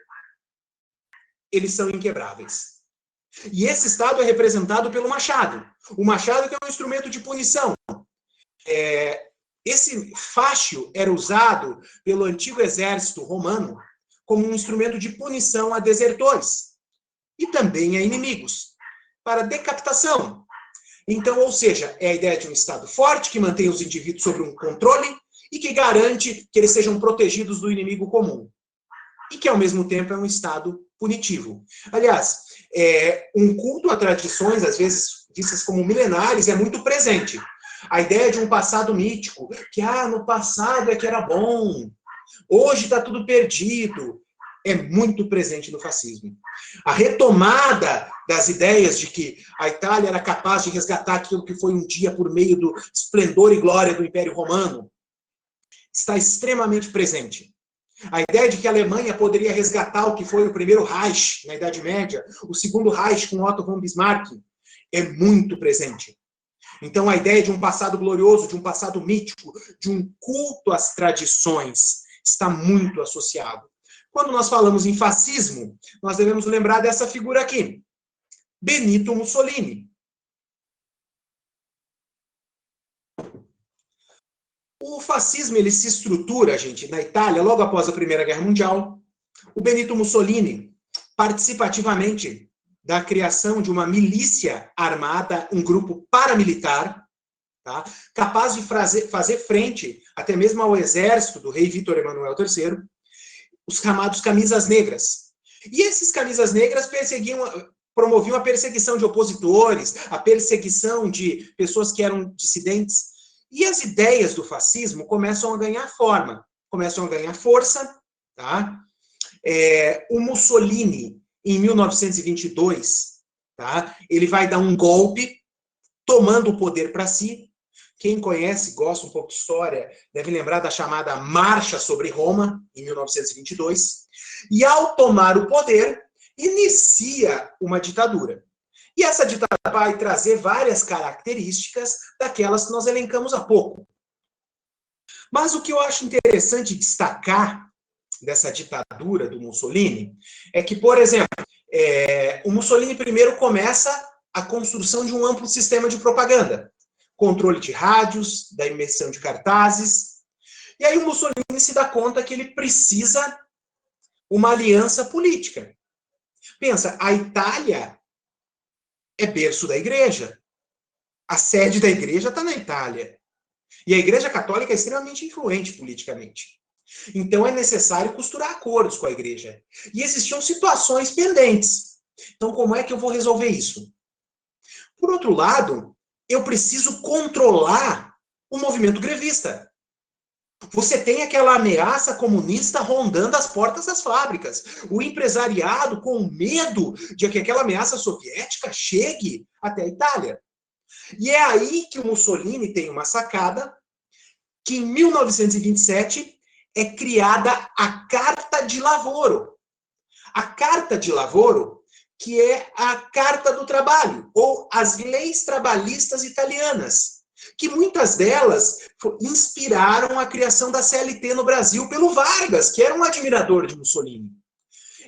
eles são inquebráveis. E esse Estado é representado pelo machado. O machado que é um instrumento de punição. Esse fácio era usado pelo antigo exército romano como um instrumento de punição a desertores e também a inimigos, para decapitação. Então, ou seja, é a ideia de um Estado forte que mantém os indivíduos sob um controle e que garante que eles sejam protegidos do inimigo comum. E que, ao mesmo tempo, é um Estado punitivo. Aliás, um culto a tradições, às vezes vistas como milenares, é muito presente. A ideia de um passado mítico, que no passado é que era bom, hoje está tudo perdido, é muito presente no fascismo. A retomada das ideias de que a Itália era capaz de resgatar aquilo que foi um dia por meio do esplendor e glória do Império Romano está extremamente presente. A ideia de que a Alemanha poderia resgatar o que foi o primeiro Reich na Idade Média, o segundo Reich com Otto von Bismarck, é muito presente. Então, a ideia de um passado glorioso, de um passado mítico, de um culto às tradições, está muito associado. Quando nós falamos em fascismo, nós devemos lembrar dessa figura aqui, Benito Mussolini. O fascismo ele se estrutura, gente, na Itália, logo após a Primeira Guerra Mundial. O Benito Mussolini participa ativamente da criação de uma milícia armada, um grupo paramilitar, tá? Capaz de fazer frente até mesmo ao exército do rei Vítor Emanuel III, os chamados camisas negras. E esses camisas negras promoviam a perseguição de opositores, a perseguição de pessoas que eram dissidentes. E as ideias do fascismo começam a ganhar forma, começam a ganhar força. Tá? O Mussolini, em 1922, tá? Ele vai dar um golpe, tomando o poder para si. Quem conhece, gosta um pouco de história, deve lembrar da chamada Marcha sobre Roma, em 1922. E ao tomar o poder, inicia uma ditadura. E essa ditadura vai trazer várias características daquelas que nós elencamos há pouco. Mas o que eu acho interessante destacar dessa ditadura do Mussolini é que, por exemplo, o Mussolini primeiro começa a construção de um amplo sistema de propaganda. Controle de rádios, da emissão de cartazes. E aí o Mussolini se dá conta que ele precisa uma aliança política. Pensa, a Itália é berço da igreja. A sede da igreja está na Itália. E a Igreja Católica é extremamente influente politicamente. Então é necessário costurar acordos com a igreja. E existiam situações pendentes. Então como é que eu vou resolver isso? Por outro lado, eu preciso controlar o movimento grevista. Você tem aquela ameaça comunista rondando as portas das fábricas. O empresariado com medo de que aquela ameaça soviética chegue até a Itália. E é aí que o Mussolini tem uma sacada, que em 1927 é criada a Carta de Lavoro. A Carta de Lavoro, que é a Carta do Trabalho, ou as leis trabalhistas italianas, que muitas delas inspiraram a criação da CLT no Brasil pelo Vargas, que era um admirador de Mussolini.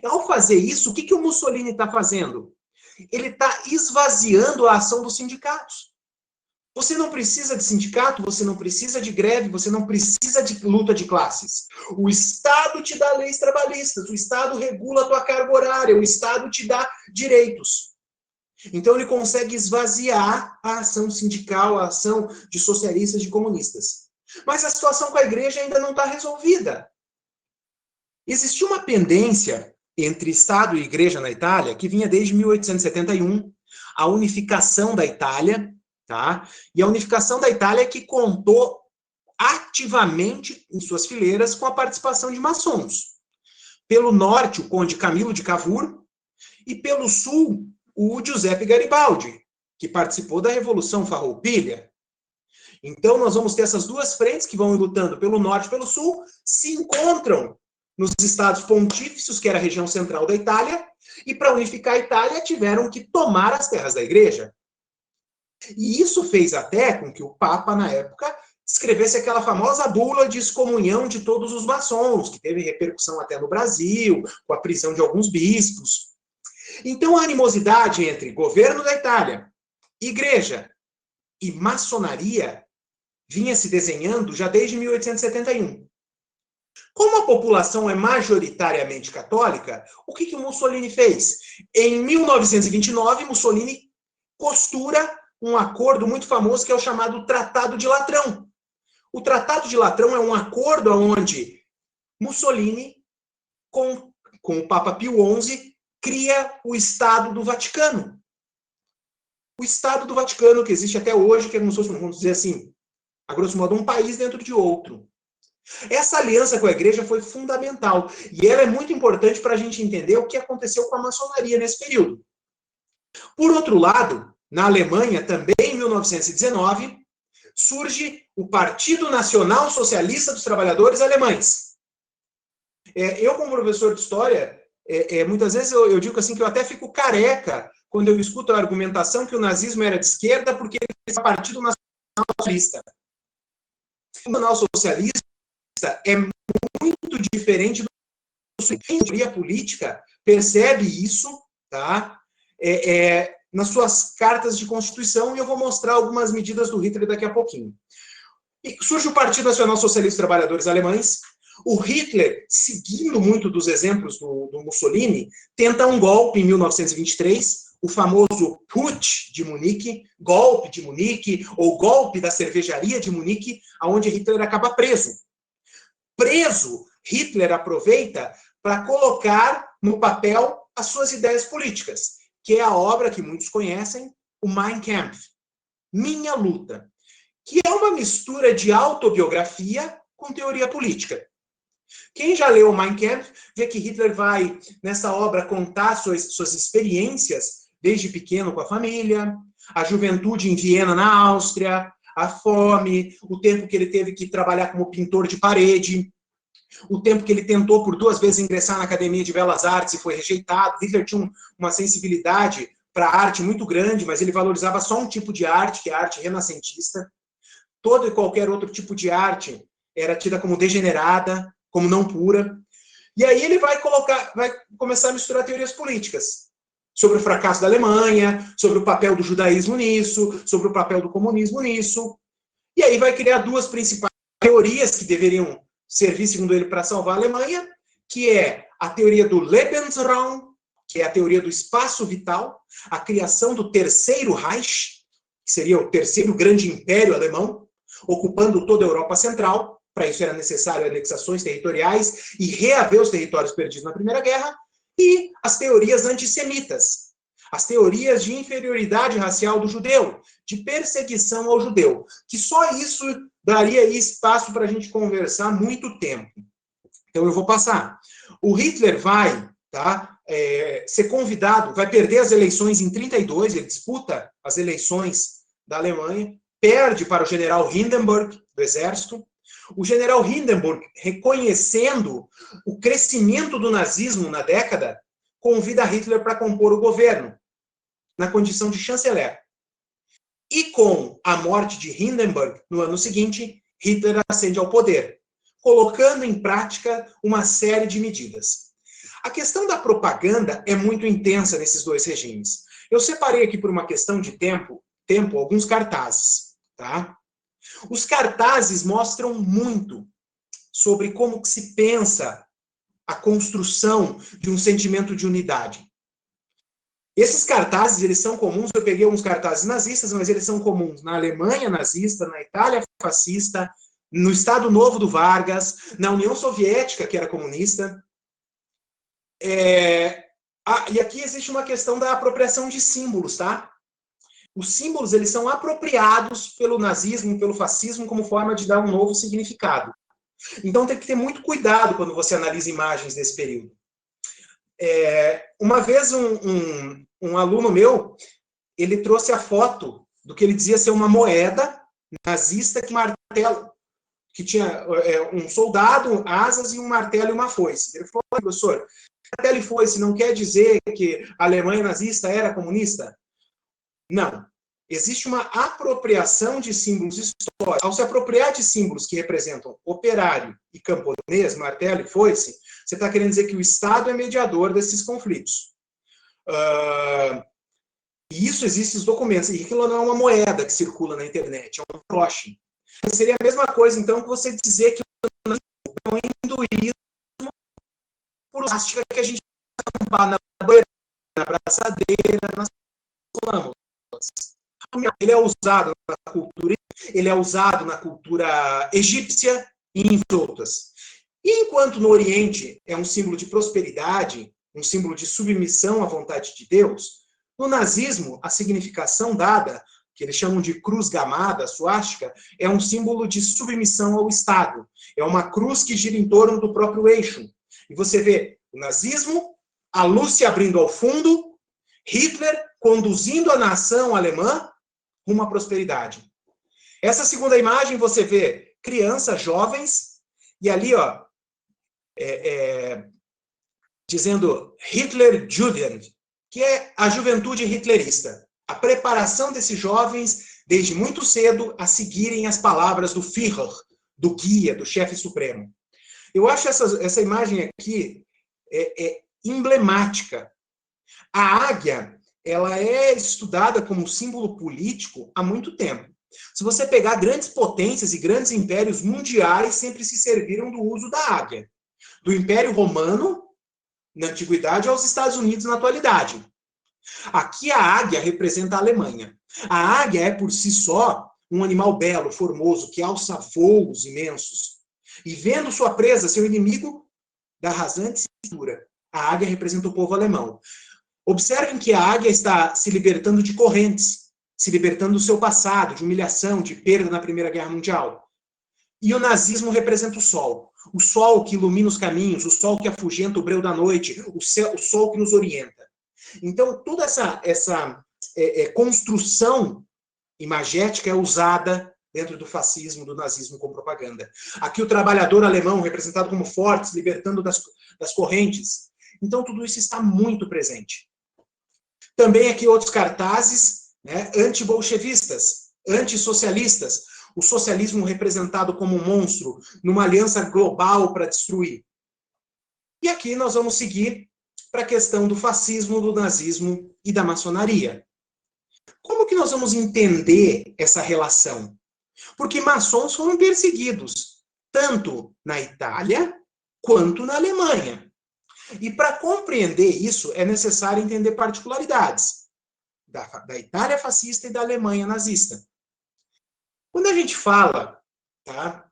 Ao fazer isso, o que o Mussolini está fazendo? Ele está esvaziando a ação dos sindicatos. Você não precisa de sindicato, você não precisa de greve, você não precisa de luta de classes. O Estado te dá leis trabalhistas, o Estado regula a tua carga horária, o Estado te dá direitos. Então ele consegue esvaziar a ação sindical, a ação de socialistas e de comunistas. Mas a situação com a igreja ainda não está resolvida. Existia uma pendência entre Estado e igreja na Itália que vinha desde 1871, a unificação da Itália, tá? E a unificação da Itália que contou ativamente em suas fileiras com a participação de maçons. Pelo norte, o conde Camilo de Cavour, e pelo sul, o Giuseppe Garibaldi, que participou da Revolução Farroupilha. Então, nós vamos ter essas duas frentes que vão lutando pelo norte e pelo sul, se encontram nos estados pontífices, que era a região central da Itália, e para unificar a Itália tiveram que tomar as terras da igreja. E isso fez até com que o Papa, na época, escrevesse aquela famosa bula de excomunhão de todos os maçons, que teve repercussão até no Brasil, com a prisão de alguns bispos. Então, a animosidade entre governo da Itália, igreja e maçonaria vinha se desenhando já desde 1871. Como a população é majoritariamente católica, o que o Mussolini fez? Em 1929, Mussolini costura um acordo muito famoso que é o chamado Tratado de Latrão. O Tratado de Latrão é um acordo onde Mussolini, com o Papa Pio XI, cria o Estado do Vaticano. O Estado do Vaticano, que existe até hoje, que é como se fosse, vamos dizer assim, a grosso modo, um país dentro de outro. Essa aliança com a igreja foi fundamental. E ela é muito importante para a gente entender o que aconteceu com a maçonaria nesse período. Por outro lado, na Alemanha, também em 1919, surge o Partido Nacional Socialista dos Trabalhadores Alemães. Eu, como professor de história, muitas vezes eu digo assim que eu até fico careca quando eu escuto a argumentação que o nazismo era de esquerda porque ele era Partido Nacional Socialista. O Nacional Socialista é muito diferente do a teoria política percebe isso, tá? Nas suas cartas de Constituição, e eu vou mostrar algumas medidas do Hitler daqui a pouquinho. E surge o Partido Nacional Socialista dos Trabalhadores Alemães. O Hitler, seguindo muito dos exemplos do Mussolini, tenta um golpe em 1923, o famoso Putsch de Munique, golpe de Munique, ou golpe da cervejaria de Munique, onde Hitler acaba preso. Preso, Hitler aproveita para colocar no papel as suas ideias políticas, que é a obra que muitos conhecem, o Mein Kampf, Minha Luta, que é uma mistura de autobiografia com teoria política. Quem já leu o Mein Kampf vê que Hitler vai, nessa obra, contar suas experiências desde pequeno com a família, a juventude em Viena, na Áustria, a fome, o tempo que ele teve que trabalhar como pintor de parede, o tempo que ele tentou por 2 vezes ingressar na Academia de Belas Artes e foi rejeitado. Hitler tinha uma sensibilidade para a arte muito grande, mas ele valorizava só um tipo de arte, que é a arte renascentista. Todo e qualquer outro tipo de arte era tida como degenerada, como não pura. E aí ele vai começar a misturar teorias políticas sobre o fracasso da Alemanha, sobre o papel do judaísmo nisso, sobre o papel do comunismo nisso. E aí vai criar 2 principais teorias que deveriam servir, segundo ele, para salvar a Alemanha, que é a teoria do Lebensraum, que é a teoria do espaço vital, a criação do Terceiro Reich, que seria o terceiro grande império alemão, ocupando toda a Europa Central. Para isso era necessário anexações territoriais e reaver os territórios perdidos na Primeira Guerra, e as teorias antissemitas, as teorias de inferioridade racial do judeu, de perseguição ao judeu, que só isso daria aí espaço para a gente conversar muito tempo. Então eu vou passar. O Hitler vai ser convidado, vai perder as eleições em 32, ele disputa as eleições da Alemanha, perde para o general Hindenburg, do exército. O general Hindenburg, reconhecendo o crescimento do nazismo na década, convida Hitler para compor o governo, na condição de chanceler. E com a morte de Hindenburg, no ano seguinte, Hitler ascende ao poder, colocando em prática uma série de medidas. A questão da propaganda é muito intensa nesses 2 regimes. Eu separei aqui por uma questão de tempo alguns cartazes, tá? Os cartazes mostram muito sobre como que se pensa a construção de um sentimento de unidade. Esses cartazes, eles são comuns, eu peguei alguns cartazes nazistas, mas eles são comuns na Alemanha nazista, na Itália fascista, no Estado Novo do Vargas, na União Soviética, que era comunista. E aqui existe uma questão da apropriação de símbolos, tá? Os símbolos, eles são apropriados pelo nazismo, pelo fascismo, como forma de dar um novo significado. Então tem que ter muito cuidado quando você analisa imagens desse período. Uma vez um aluno meu, ele trouxe a foto do que ele dizia ser uma moeda nazista que martelo, que tinha um soldado, asas e um martelo e uma foice. Ele falou: professor, martelo e foice não quer dizer que a Alemanha nazista era comunista? Não. Existe uma apropriação de símbolos históricos. Ao se apropriar de símbolos que representam operário e camponês, martelo e foice, você está querendo dizer que o Estado é mediador desses conflitos. E isso existe nos documentos. E aquilo não é uma moeda que circula na internet, é um broche. Seria a mesma coisa, então, que você dizer que o hinduísmo por plástica que a gente tampar na banheira, na braçadeira, nas lâmpadas. Ele é usado na cultura, ele é usado na cultura egípcia e em outras. E enquanto no Oriente é um símbolo de prosperidade, um símbolo de submissão à vontade de Deus, no nazismo, a significação dada, que eles chamam de cruz gamada, suástica, é um símbolo de submissão ao Estado. É uma cruz que gira em torno do próprio eixo. E você vê o nazismo, a luz se abrindo ao fundo, Hitler conduzindo a nação alemã rumo à prosperidade. Essa segunda imagem você vê crianças, jovens, e ali, dizendo Hitlerjugend, que é a juventude hitlerista. A preparação desses jovens, desde muito cedo, a seguirem as palavras do Führer, do guia, do chefe supremo. Eu acho essa imagem aqui emblemática. A águia, ela é estudada como símbolo político há muito tempo. Se você pegar grandes potências e grandes impérios mundiais, sempre se serviram do uso da águia. Do Império Romano, na Antiguidade, aos Estados Unidos, na atualidade. Aqui a águia representa a Alemanha. A águia é, por si só, um animal belo, formoso, que alça voos imensos. E vendo sua presa, seu inimigo, dá rasante cintura. A águia representa o povo alemão. Observem que a águia está se libertando de correntes, se libertando do seu passado, de humilhação, de perda na Primeira Guerra Mundial. E o nazismo representa o sol que ilumina os caminhos, o sol que afugenta o breu da noite, o sol que nos orienta. Então, toda essa construção imagética é usada dentro do fascismo, do nazismo com propaganda. Aqui o trabalhador alemão, representado como forte, se libertando das correntes. Então, tudo isso está muito presente. Também aqui outros cartazes, né, anti-bolchevistas, antissocialistas, o socialismo representado como um monstro numa aliança global para destruir. E aqui nós vamos seguir para a questão do fascismo, do nazismo e da maçonaria. Como que nós vamos entender essa relação? Porque maçons foram perseguidos, tanto na Itália quanto na Alemanha. E para compreender isso, é necessário entender particularidades da Itália fascista e da Alemanha nazista. Quando a gente fala, tá,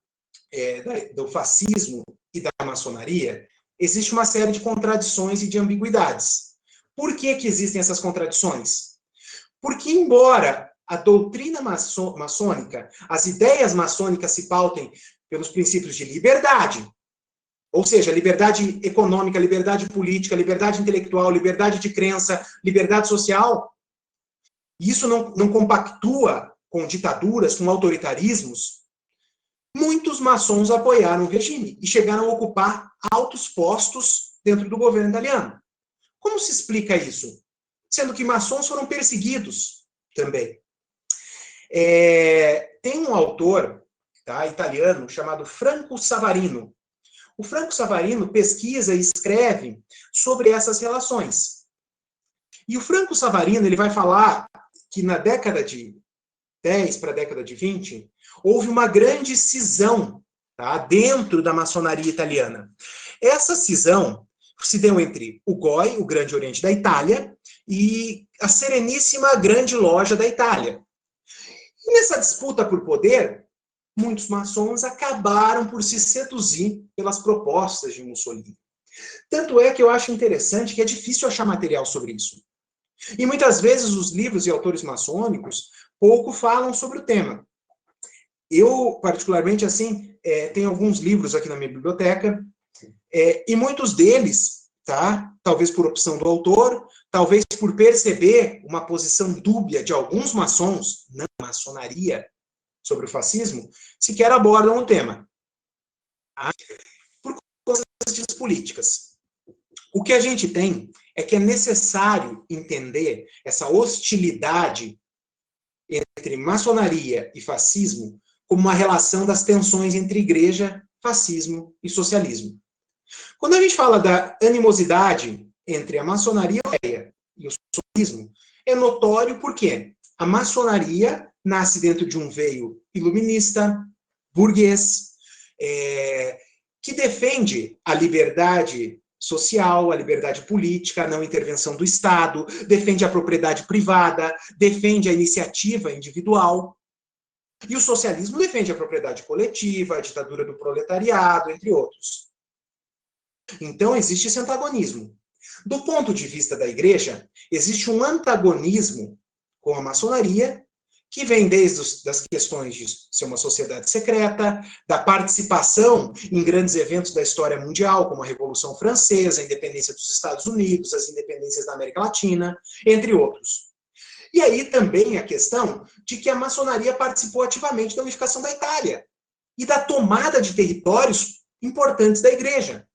do fascismo e da maçonaria, existe uma série de contradições e de ambiguidades. Por que existem essas contradições? Porque, embora a doutrina maçônica, as ideias maçônicas se pautem pelos princípios de liberdade, ou seja, liberdade econômica, liberdade política, liberdade intelectual, liberdade de crença, liberdade social, isso não compactua com ditaduras, com autoritarismos, muitos maçons apoiaram o regime e chegaram a ocupar altos postos dentro do governo italiano. Como se explica isso? Sendo que maçons foram perseguidos também. Tem um autor, tá, italiano chamado Franco Savarino. O Franco Savarino pesquisa e escreve sobre essas relações. E o Franco Savarino ele vai falar que na década de 10 para a década de 20, houve uma grande cisão, tá, dentro da maçonaria italiana. Essa cisão se deu entre o GOI, o Grande Oriente da Itália, e a Sereníssima Grande Loja da Itália. E nessa disputa por poder, muitos maçons acabaram por se seduzir pelas propostas de Mussolini. Tanto é que eu acho interessante que é difícil achar material sobre isso. E muitas vezes os livros e autores maçônicos pouco falam sobre o tema. Eu, particularmente, tenho alguns livros aqui na minha biblioteca, e muitos deles, tá, talvez por opção do autor, talvez por perceber uma posição dúbia de alguns maçons, na maçonaria, sobre o fascismo, sequer abordam o tema. Tá? Por coisas políticas. O que a gente tem é que é necessário entender essa hostilidade entre maçonaria e fascismo como uma relação das tensões entre igreja, fascismo e socialismo. Quando a gente fala da animosidade entre a maçonaria e o socialismo, é notório porque a maçonaria nasce dentro de um veio iluminista, burguês, que defende a liberdade social, a liberdade política, a não intervenção do Estado, defende a propriedade privada, defende a iniciativa individual. E o socialismo defende a propriedade coletiva, a ditadura do proletariado, entre outros. Então, existe esse antagonismo. Do ponto de vista da igreja, existe um antagonismo com a maçonaria, que vem desde as questões de ser uma sociedade secreta, da participação em grandes eventos da história mundial, como a Revolução Francesa, a independência dos Estados Unidos, as independências da América Latina, entre outros. E aí também a questão de que a maçonaria participou ativamente da unificação da Itália e da tomada de territórios importantes da igreja.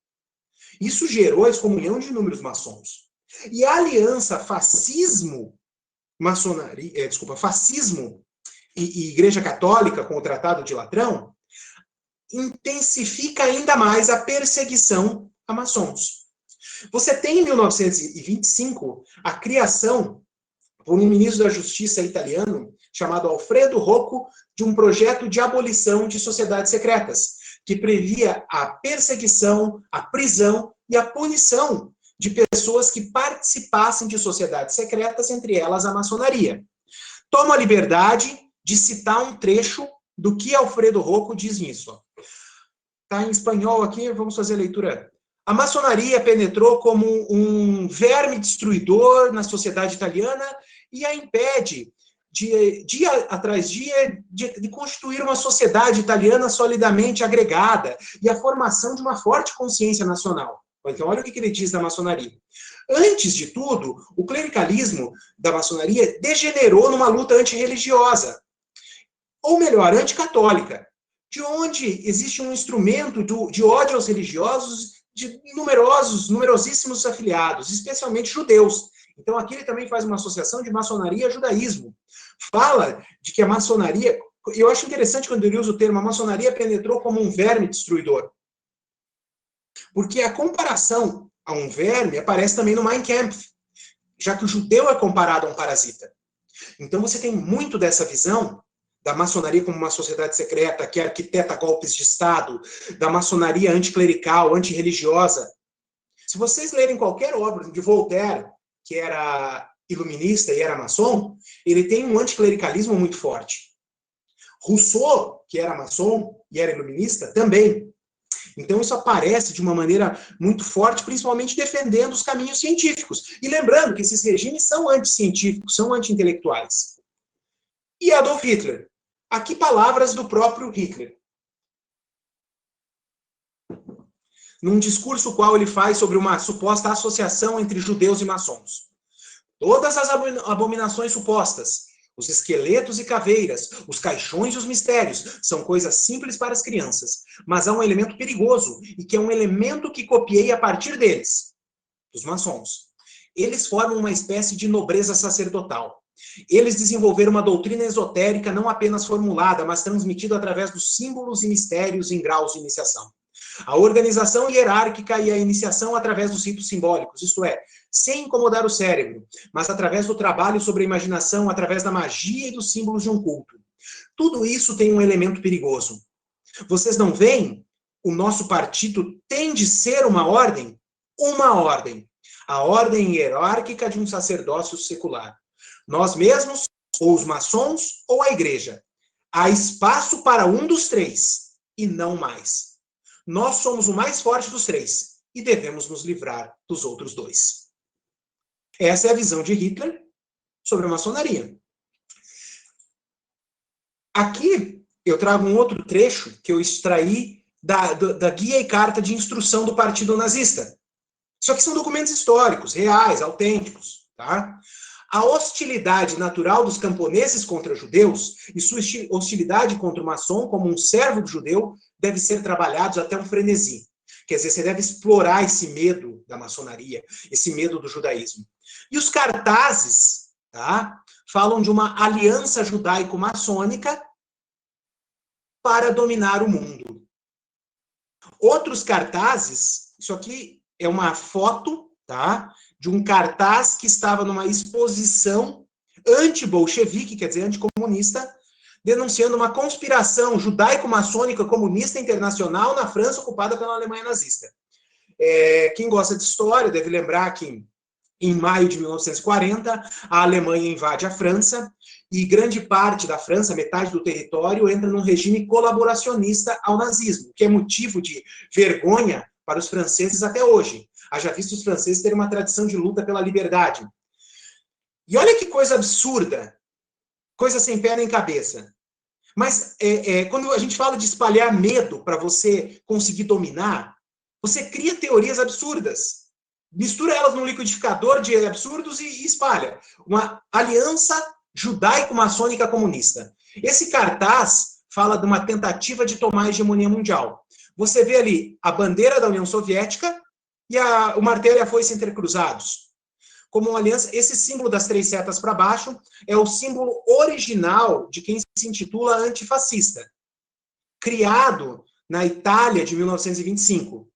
Isso gerou a excomunhão de inúmeros maçons. E a aliança fascismo e Igreja Católica com o Tratado de Latrão intensifica ainda mais a perseguição a maçons. Você tem em 1925 a criação por um ministro da Justiça italiano chamado Alfredo Rocco de um projeto de abolição de sociedades secretas que previa a perseguição, a prisão e a punição de pessoas que participassem de sociedades secretas, entre elas a maçonaria. Tomo a liberdade de citar um trecho do que Alfredo Rocco diz nisso. Está em espanhol aqui, vamos fazer a leitura. A maçonaria penetrou como um verme destruidor na sociedade italiana e a impede, dia atrás dia, de constituir uma sociedade italiana solidamente agregada e a formação de uma forte consciência nacional. Então, olha o que ele diz da maçonaria. Antes de tudo, o clericalismo da maçonaria degenerou numa luta antirreligiosa, ou melhor, anticatólica, de onde existe um instrumento de ódio aos religiosos de numerosíssimos afiliados, especialmente judeus. Então, aqui ele também faz uma associação de maçonaria e judaísmo. Fala de que a maçonaria, eu acho interessante quando ele usa o termo, a maçonaria penetrou como um verme destruidor. Porque a comparação a um verme aparece também no Mein Kampf, já que o judeu é comparado a um parasita. Então, você tem muito dessa visão da maçonaria como uma sociedade secreta que arquiteta golpes de Estado, da maçonaria anticlerical, antirreligiosa. Se vocês lerem qualquer obra de Voltaire, que era iluminista e era maçom, ele tem um anticlericalismo muito forte. Rousseau, que era maçom e era iluminista, também. Então isso aparece de uma maneira muito forte, principalmente defendendo os caminhos científicos. E lembrando que esses regimes são anticientíficos, são anti-intelectuais. E Adolf Hitler? Aqui palavras do próprio Hitler. Num discurso qual ele faz sobre uma suposta associação entre judeus e maçons. Todas as abominações supostas, os esqueletos e caveiras, os caixões e os mistérios, são coisas simples para as crianças, mas há um elemento perigoso, e que é um elemento que copiei a partir deles, dos maçons. Eles formam uma espécie de nobreza sacerdotal. Eles desenvolveram uma doutrina esotérica não apenas formulada, mas transmitida através dos símbolos e mistérios em graus de iniciação. A organização hierárquica e a iniciação através dos ritos simbólicos, isto é, sem incomodar o cérebro, mas através do trabalho sobre a imaginação, através da magia e dos símbolos de um culto. Tudo isso tem um elemento perigoso. Vocês não veem? O nosso partido tem de ser uma ordem? Uma ordem. A ordem hierárquica de um sacerdócio secular. Nós mesmos, ou os maçons, ou a igreja. Há espaço para um dos três, e não mais. Nós somos o mais forte dos três, e devemos nos livrar dos outros dois. Essa é a visão de Hitler sobre a maçonaria. Aqui, eu trago um outro trecho que eu extraí da guia e carta de instrução do Partido Nazista. Isso aqui são documentos históricos, reais, autênticos, tá? A hostilidade natural dos camponeses contra judeus e sua hostilidade contra o maçom como um servo do judeu deve ser trabalhados até um frenesi. Quer dizer, você deve explorar esse medo da maçonaria, esse medo do judaísmo. E os cartazes, tá, falam de uma aliança judaico-maçônica para dominar o mundo. Outros cartazes, isso aqui é uma foto, tá, de um cartaz que estava numa exposição anti-bolchevique, quer dizer, anticomunista, denunciando uma conspiração judaico-maçônica comunista internacional na França ocupada pela Alemanha nazista. Quem gosta de história deve lembrar que em maio de 1940, a Alemanha invade a França e grande parte da França, metade do território, entra num regime colaboracionista ao nazismo, que é motivo de vergonha para os franceses até hoje. Haja visto os franceses terem uma tradição de luta pela liberdade. E olha que coisa absurda, coisa sem pé nem cabeça. Mas quando a gente fala de espalhar medo para você conseguir dominar, você cria teorias absurdas. Mistura elas num liquidificador de absurdos e espalha. Uma aliança judaico-maçônica comunista. Esse cartaz fala de uma tentativa de tomar a hegemonia mundial. Você vê ali a bandeira da União Soviética e o martelo e a foice entrecruzados. Como uma aliança, esse símbolo das 3 setas para baixo é o símbolo original de quem se intitula antifascista, criado na Itália de 1925.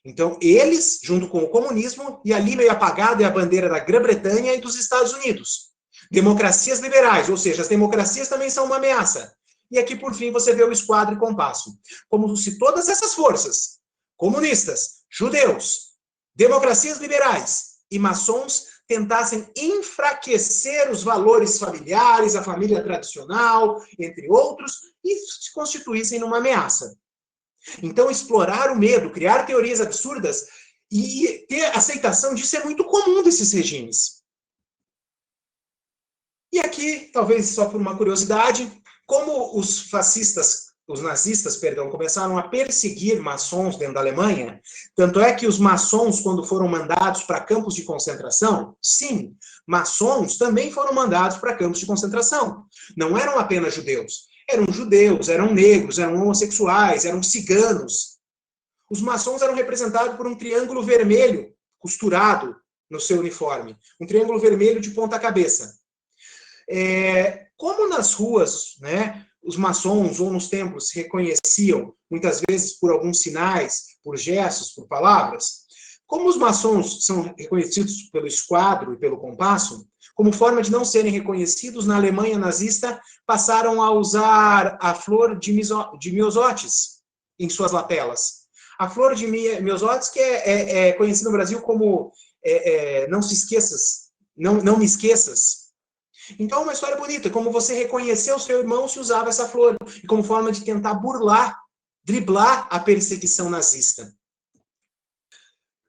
Então, eles, junto com o comunismo, e ali meio apagado é a bandeira da Grã-Bretanha e dos Estados Unidos. Democracias liberais, ou seja, as democracias também são uma ameaça. E aqui, por fim, você vê o esquadro e compasso. Como se todas essas forças, comunistas, judeus, democracias liberais e maçons tentassem enfraquecer os valores familiares, a família tradicional, entre outros, e se constituíssem numa ameaça. Então, explorar o medo, criar teorias absurdas e ter aceitação disso é muito comum desses regimes. E aqui, talvez só por uma curiosidade, como os nazistas, começaram a perseguir maçons dentro da Alemanha, tanto é que os maçons, quando foram mandados para campos de concentração, sim, maçons também foram mandados para campos de concentração. Não eram apenas judeus, eram negros, eram homossexuais, eram ciganos. Os maçons eram representados por um triângulo vermelho costurado no seu uniforme, um triângulo vermelho de ponta cabeça. Como nas ruas, né, os maçons ou nos templos se reconheciam, muitas vezes por alguns sinais, por gestos, por palavras, como os maçons são reconhecidos pelo esquadro e pelo compasso, como forma de não serem reconhecidos, na Alemanha nazista passaram a usar a flor de miosótis em suas lapelas. A flor de miosótis que é conhecida no Brasil como não se esqueças, não me esqueças. Então é uma história bonita, como você reconheceu o seu irmão se usava essa flor, e como forma de tentar driblar a perseguição nazista.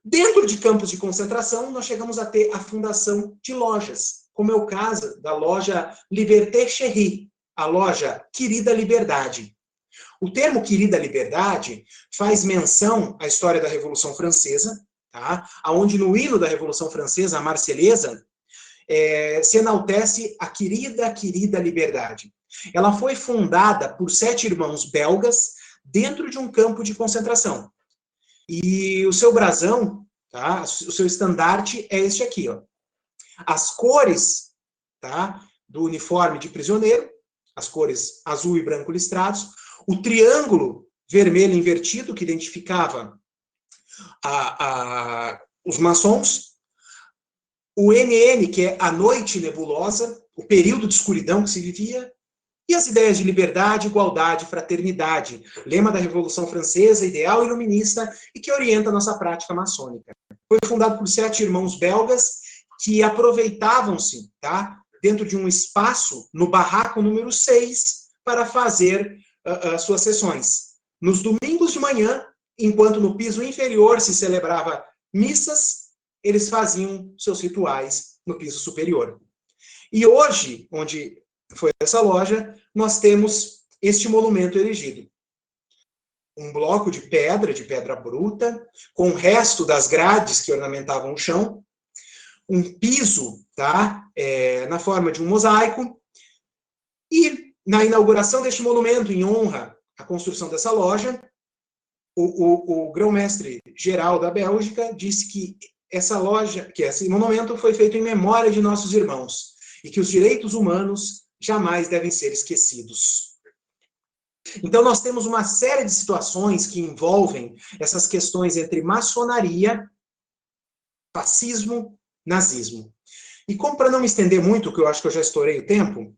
Dentro de campos de concentração, nós chegamos a ter a fundação de lojas, como é o caso da loja Liberté Chérie, a loja Querida Liberdade. O termo Querida Liberdade faz menção à história da Revolução Francesa, tá? Onde no hino da Revolução Francesa, a Marselhesa, se enaltece a querida liberdade. Ela foi fundada por 7 irmãos belgas dentro de um campo de concentração. E o seu brasão, tá, o seu estandarte é este aqui. Ó. As cores, tá, do uniforme de prisioneiro, as cores azul e branco listrados, o triângulo vermelho invertido que identificava os maçons, o NN, que é a noite nebulosa, o período de escuridão que se vivia, e as ideias de liberdade, igualdade, fraternidade, lema da Revolução Francesa, ideal iluminista, e que orienta a nossa prática maçônica. Foi fundado por 7 irmãos belgas que aproveitavam-se, tá, dentro de um espaço, no barraco número 6, para fazer suas sessões. Nos domingos de manhã, enquanto no piso inferior se celebrava missas, eles faziam seus rituais no piso superior. E hoje, onde foi essa loja, nós temos este monumento erigido. Um bloco de pedra bruta, com o resto das grades que ornamentavam o chão, um piso, tá, na forma de um mosaico, e na inauguração deste monumento, em honra à construção dessa loja, o grão-mestre geral da Bélgica disse que esse monumento foi feito em memória de nossos irmãos e que os direitos humanos jamais devem ser esquecidos. Então, nós temos uma série de situações que envolvem essas questões entre maçonaria, fascismo, nazismo. E como para não me estender muito, que eu acho que eu já estourei o tempo,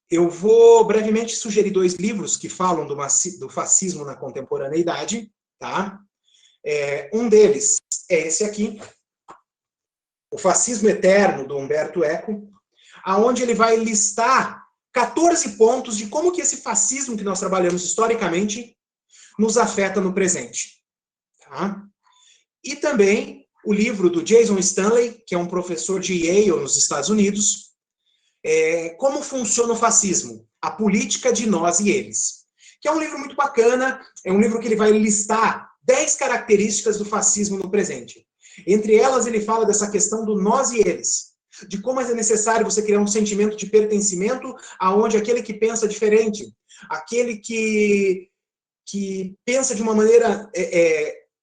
eu vou brevemente sugerir 2 livros que falam do fascismo na contemporaneidade, tá? Um deles é esse aqui, O Fascismo Eterno, do Humberto Eco, aonde ele vai listar 14 pontos de como que esse fascismo que nós trabalhamos historicamente nos afeta no presente. Tá? E também o livro do Jason Stanley, que é um professor de Yale, nos Estados Unidos, Como Funciona o Fascismo? A Política de Nós e Eles. Que é um livro muito bacana, é um livro que ele vai listar 10 características do fascismo no presente. Entre elas, ele fala dessa questão do nós e eles, de como é necessário você criar um sentimento de pertencimento aonde aquele que pensa diferente, aquele que pensa de uma maneira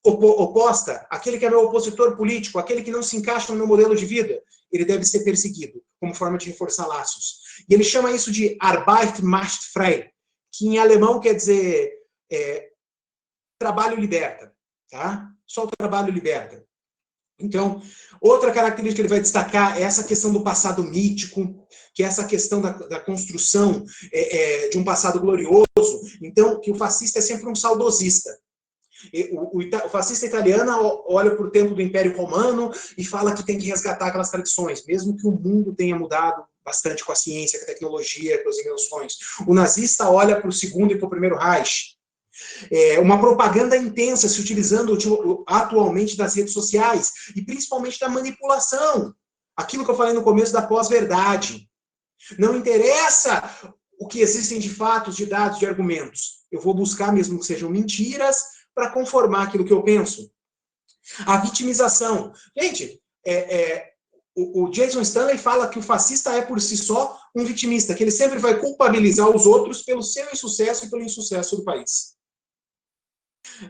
oposta, aquele que é meu opositor político, aquele que não se encaixa no meu modelo de vida, ele deve ser perseguido, como forma de reforçar laços. E ele chama isso de Arbeit macht frei, que em alemão quer dizer trabalho liberta, tá? Só o trabalho liberta. Então, outra característica que ele vai destacar é essa questão do passado mítico, que é essa questão da construção de um passado glorioso. Então, que o fascista é sempre um saudosista. O fascista italiano olha para o tempo do Império Romano e fala que tem que resgatar aquelas tradições, mesmo que o mundo tenha mudado bastante com a ciência, com a tecnologia, com as invenções. O nazista olha para o segundo e para o primeiro Reich. Uma propaganda intensa se utilizando atualmente das redes sociais e principalmente da manipulação. Aquilo que eu falei no começo da pós-verdade. Não interessa o que existem de fatos, de dados, de argumentos. Eu vou buscar, mesmo que sejam mentiras, para conformar aquilo que eu penso. A vitimização. Gente, o Jason Stanley fala que o fascista é por si só um vitimista, que ele sempre vai culpabilizar os outros pelo seu insucesso e pelo insucesso do país.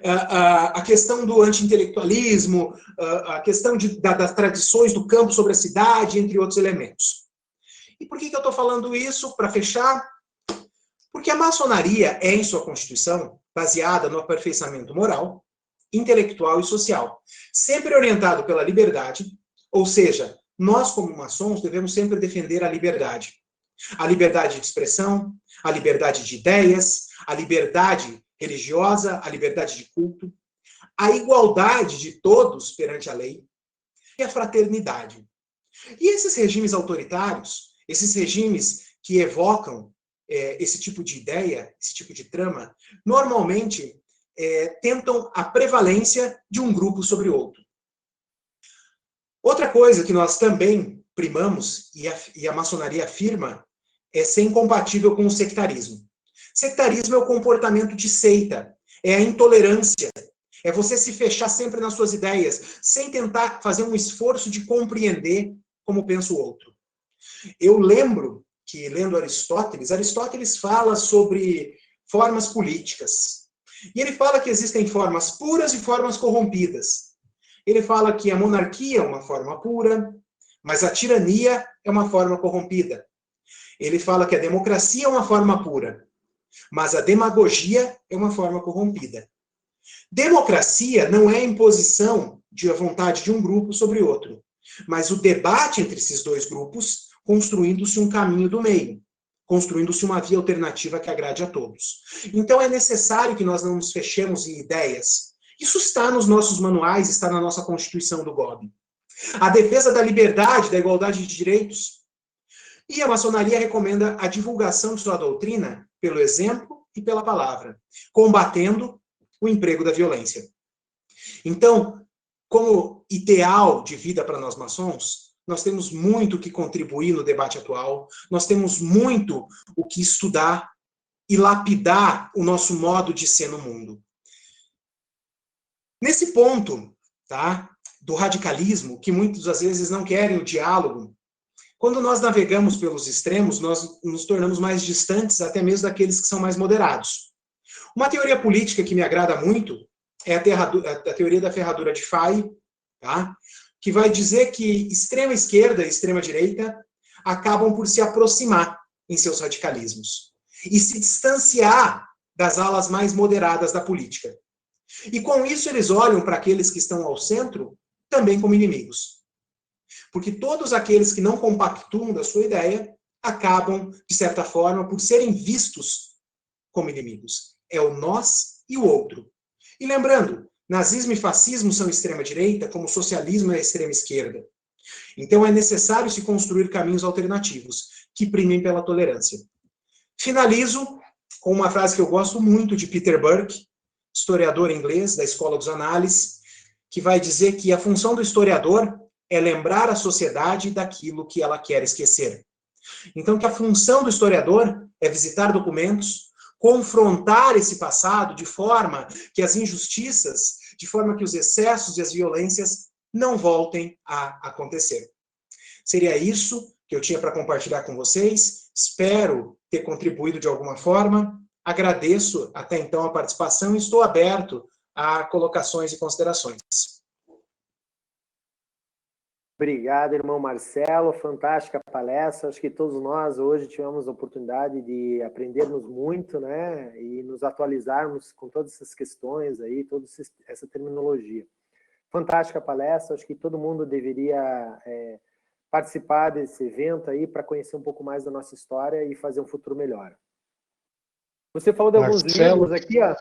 A questão do anti-intelectualismo, a questão das tradições do campo sobre a cidade, entre outros elementos. E por que eu estou falando isso? Para fechar, porque a maçonaria é, em sua constituição, baseada no aperfeiçoamento moral, intelectual e social, sempre orientado pela liberdade, ou seja, nós como maçons devemos sempre defender a liberdade. A liberdade de expressão, a liberdade de ideias, a liberdade religiosa, a liberdade de culto, a igualdade de todos perante a lei e a fraternidade. E esses regimes autoritários, esses regimes que evocam esse tipo de ideia, esse tipo de trama, normalmente tentam a prevalência de um grupo sobre outro. Outra coisa que nós também primamos, e a maçonaria afirma, é ser incompatível com o sectarismo. Sectarismo é o comportamento de seita, é a intolerância, é você se fechar sempre nas suas ideias, sem tentar fazer um esforço de compreender como pensa o outro. Eu lembro que, lendo Aristóteles fala sobre formas políticas. E ele fala que existem formas puras e formas corrompidas. Ele fala que a monarquia é uma forma pura, mas a tirania é uma forma corrompida. Ele fala que a democracia é uma forma pura, mas a demagogia é uma forma corrompida. Democracia não é a imposição de a vontade de um grupo sobre outro, mas o debate entre esses dois grupos, construindo-se um caminho do meio, construindo-se uma via alternativa que agrade a todos. Então é necessário que nós não nos fechemos em ideias. Isso está nos nossos manuais, está na nossa Constituição do GOB. A defesa da liberdade, da igualdade de direitos. E a maçonaria recomenda a divulgação de sua doutrina pelo exemplo e pela palavra, combatendo o emprego da violência. Então, como ideal de vida para nós maçons, nós temos muito que contribuir no debate atual, nós temos muito o que estudar e lapidar o nosso modo de ser no mundo. Nesse ponto, tá, do radicalismo, que muitas das vezes não querem o diálogo, quando nós navegamos pelos extremos, nós nos tornamos mais distantes até mesmo daqueles que são mais moderados. Uma teoria política que me agrada muito é a teoria da ferradura de Faye, tá? Que vai dizer que extrema esquerda e extrema direita acabam por se aproximar em seus radicalismos e se distanciar das alas mais moderadas da política. E com isso eles olham para aqueles que estão ao centro também como inimigos. Porque todos aqueles que não compactuam da sua ideia acabam, de certa forma, por serem vistos como inimigos. É o nós e o outro. E lembrando, nazismo e fascismo são extrema-direita, como o socialismo é a extrema-esquerda. Então é necessário se construir caminhos alternativos, que primem pela tolerância. Finalizo com uma frase que eu gosto muito de Peter Burke, historiador inglês da Escola dos Análises, que vai dizer que a função do historiador é lembrar a sociedade daquilo que ela quer esquecer. Então, que a função do historiador é visitar documentos, confrontar esse passado de forma que as injustiças, de forma que os excessos e as violências não voltem a acontecer. Seria isso que eu tinha para compartilhar com vocês. Espero ter contribuído de alguma forma. Agradeço até então a participação e estou aberto a colocações e considerações. Obrigado, irmão Marcelo. Fantástica palestra. Acho que todos nós hoje tivemos a oportunidade de aprendermos muito, né? E nos atualizarmos com todas essas questões aí, toda essa terminologia. Fantástica palestra. Acho que todo mundo deveria participar desse evento aí para conhecer um pouco mais da nossa história e fazer um futuro melhor. Você falou de alguns livros aqui, ó.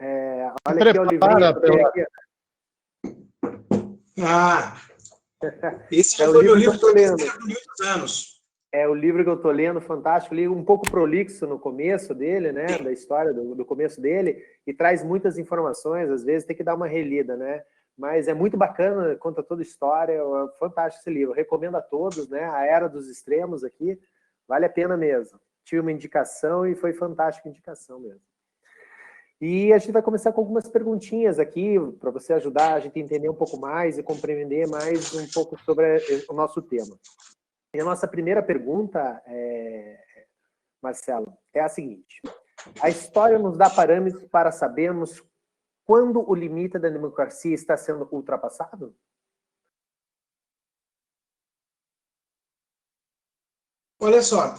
Olha aqui o livrinho que eu tenho aqui. Esse já foi o livro que eu lendo por muitos anos. É o livro que eu estou lendo, fantástico, li um pouco prolixo no começo dele, né, da história, do começo dele, e traz muitas informações, às vezes tem que dar uma relida, né, mas é muito bacana, conta toda a história, é fantástico esse livro, eu recomendo a todos, né, A Era dos Extremos aqui, vale a pena mesmo. Tive uma indicação e foi fantástica a indicação mesmo. E a gente vai começar com algumas perguntinhas aqui, para você ajudar a gente a entender um pouco mais e compreender mais um pouco sobre o nosso tema. E a nossa primeira pergunta, Marcelo, é a seguinte. A história nos dá parâmetros para sabermos quando o limite da democracia está sendo ultrapassado? Olha só,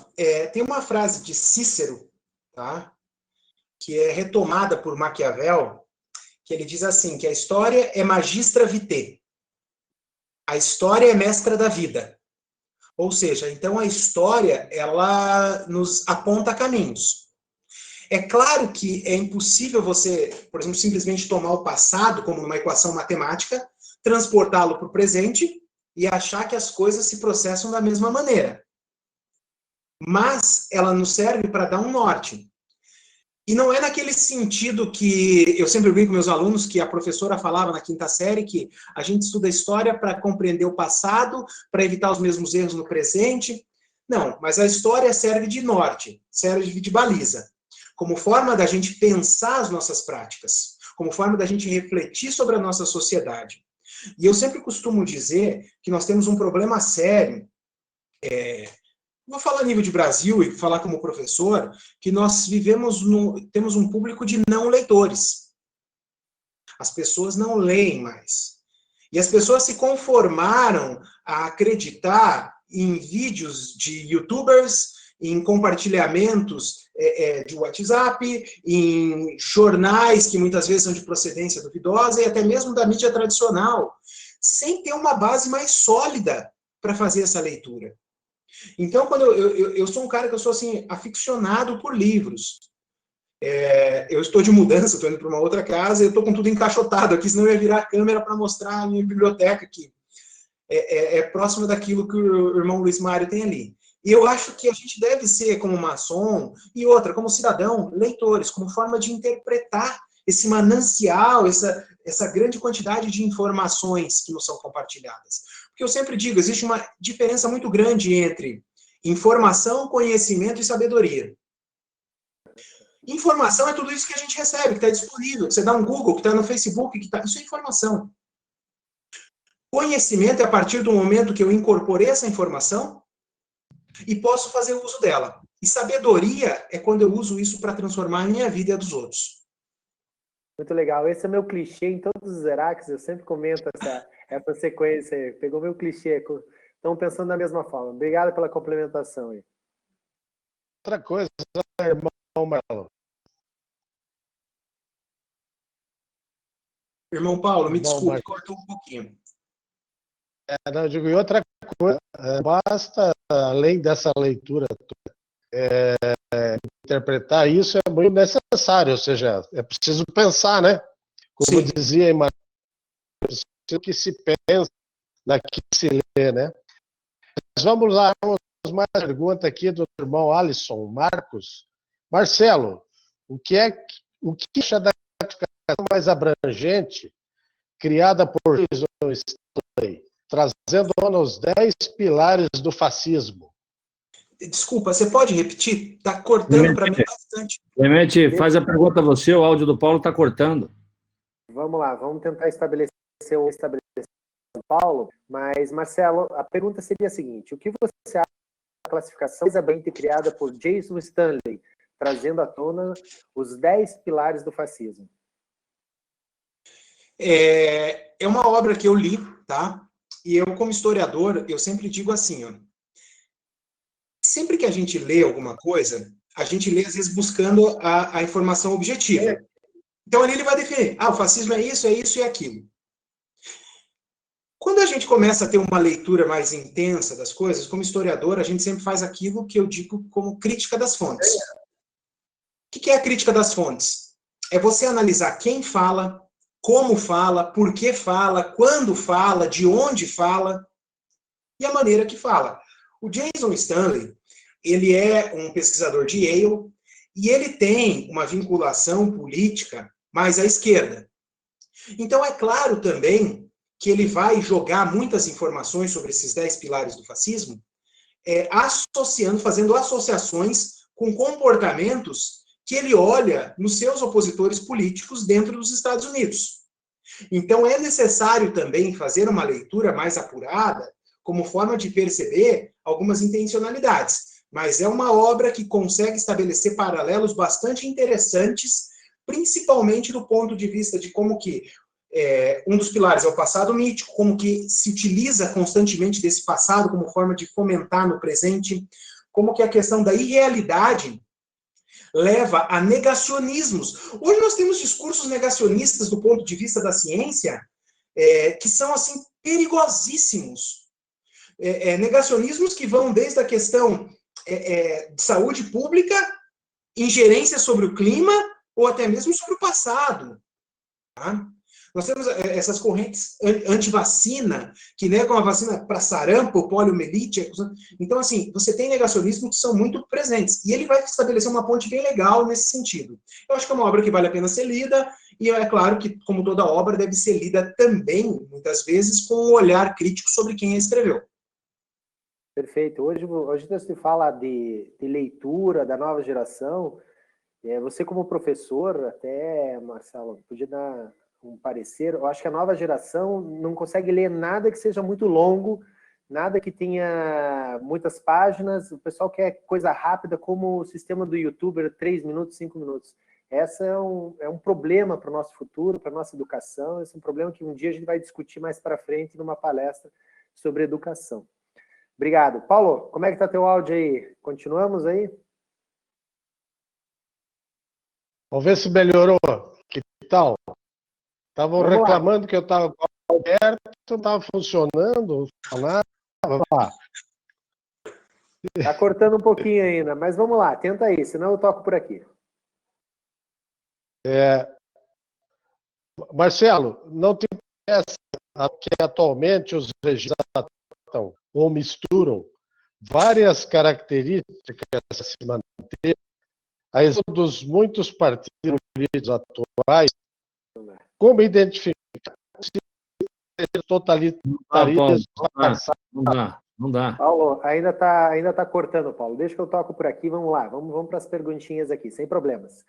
tem uma frase de Cícero, tá? Que é retomada por Maquiavel, que ele diz assim, que a história é magistra vitae. A história é mestra da vida. Ou seja, então a história, ela nos aponta caminhos. É claro que é impossível você, por exemplo, simplesmente tomar o passado como uma equação matemática, transportá-lo para o presente e achar que as coisas se processam da mesma maneira. Mas ela nos serve para dar um norte. E não é naquele sentido que eu sempre brinco com meus alunos, que a professora falava na quinta série, que a gente estuda história para compreender o passado, para evitar os mesmos erros no presente. Não, mas a história serve de norte, serve de baliza, como forma da gente pensar as nossas práticas, como forma da gente refletir sobre a nossa sociedade. E eu sempre costumo dizer que nós temos um problema sério, vou falar a nível de Brasil e falar como professor, que nós temos um público de não leitores. As pessoas não leem mais. E as pessoas se conformaram a acreditar em vídeos de youtubers, em compartilhamentos de WhatsApp, em jornais que muitas vezes são de procedência duvidosa e até mesmo da mídia tradicional, sem ter uma base mais sólida para fazer essa leitura. Então, quando eu sou um cara que eu sou assim, aficionado por livros. Eu estou de mudança, estou indo para uma outra casa, eu estou com tudo encaixotado aqui, senão eu ia virar a câmera para mostrar a minha biblioteca aqui. É próximo daquilo que o irmão Luiz Mário tem ali. E eu acho que a gente deve ser, como maçom, e outra, como cidadão, leitores, como forma de interpretar esse manancial, essa grande quantidade de informações que nos são compartilhadas. Porque eu sempre digo, existe uma diferença muito grande entre informação, conhecimento e sabedoria. Informação é tudo isso que a gente recebe, que está disponível, que você dá um Google, que está no Facebook, isso é informação. Conhecimento é a partir do momento que eu incorporei essa informação e posso fazer uso dela. E sabedoria é quando eu uso isso para transformar a minha vida e a dos outros. Muito legal. Esse é meu clichê em todos os Eracs, eu sempre comento essa sequência aí. Pegou meu clichê. Estão pensando da mesma forma. Obrigado pela complementação aí. Outra coisa, irmão Marlon. Irmão Paulo, me desculpe, cortou um pouquinho. Não, digo, e outra coisa, basta, além dessa leitura, interpretar isso é muito necessário, ou seja, é preciso pensar, né? Como Sim. dizia Emmanuel, é preciso que se pense naquilo que se lê, né? Mas vamos lá, vamos mais uma pergunta aqui do irmão Alisson Marcos. Marcelo, o que acha da educação mais abrangente criada por Jason Stanley, trazendo os 10 pilares do fascismo? Desculpa, você pode repetir? Está cortando para mim bastante. Clemente, faz a pergunta a você, o áudio do Paulo está cortando. Vamos lá, vamos tentar estabelecer o Paulo, mas, Marcelo, a pergunta seria a seguinte: o que você acha da classificação exatamente criada por Jason Stanley, trazendo à tona os 10 pilares do fascismo? É uma obra que eu li, tá? E eu, como historiador, eu sempre digo assim, ó, sempre que a gente lê alguma coisa, a gente lê, às vezes, buscando a informação objetiva. Então, ali ele vai definir, o fascismo é isso e aquilo. Quando a gente começa a ter uma leitura mais intensa das coisas, como historiador, a gente sempre faz aquilo que eu digo como crítica das fontes. O que é a crítica das fontes? é você analisar quem fala, como fala, por que fala, quando fala, de onde fala e a maneira que fala. O Jason Stanley, ele é um pesquisador de Yale e ele tem uma vinculação política mais à esquerda. Então, é claro também que ele vai jogar muitas informações sobre esses 10 pilares do fascismo, associando, fazendo associações com comportamentos que ele olha nos seus opositores políticos dentro dos Estados Unidos. Então, é necessário também fazer uma leitura mais apurada, como forma de perceber algumas intencionalidades. Mas é uma obra que consegue estabelecer paralelos bastante interessantes, principalmente do ponto de vista de como que um dos pilares é o passado mítico, como que se utiliza constantemente desse passado como forma de fomentar no presente, como que a questão da irrealidade leva a negacionismos. Hoje nós temos discursos negacionistas do ponto de vista da ciência que são, assim, perigosíssimos. Negacionismos que vão desde a questão de saúde pública, ingerência sobre o clima, ou até mesmo sobre o passado. Tá? Nós temos essas correntes anti-vacina, que negam a vacina para sarampo, poliomielite. Então, assim, você tem negacionismos que são muito presentes. E ele vai estabelecer uma ponte bem legal nesse sentido. Eu acho que é uma obra que vale a pena ser lida, e é claro que, como toda obra, deve ser lida também, muitas vezes, com um olhar crítico sobre quem a escreveu. Perfeito. Hoje você fala de leitura da nova geração. Você, como professor, até, Marcelo, podia dar um parecer. Eu acho que a nova geração não consegue ler nada que seja muito longo, nada que tenha muitas páginas. O pessoal quer coisa rápida, como o sistema do YouTuber, 3 minutos, 5 minutos. Essa é um problema para o nosso futuro, para a nossa educação. Esse é um problema que um dia a gente vai discutir mais para frente numa palestra sobre educação. Obrigado. Paulo, como é que está teu áudio aí? Continuamos aí? Vamos ver se melhorou. Que tal? Estavam reclamando que eu estava com o aberto, não estava funcionando, não funcionava. Está cortando um pouquinho ainda, mas vamos lá, tenta aí, senão eu toco por aqui. Marcelo, não te parece que atualmente os regimes adotam ou misturam várias características para se manter, a exemplo dos muitos partidos políticos atuais, como identificar se totalitarismo Não dá. Paulo, ainda tá cortando, Paulo. Deixa que eu toco por aqui, vamos lá. Vamos para as perguntinhas aqui, sem problemas.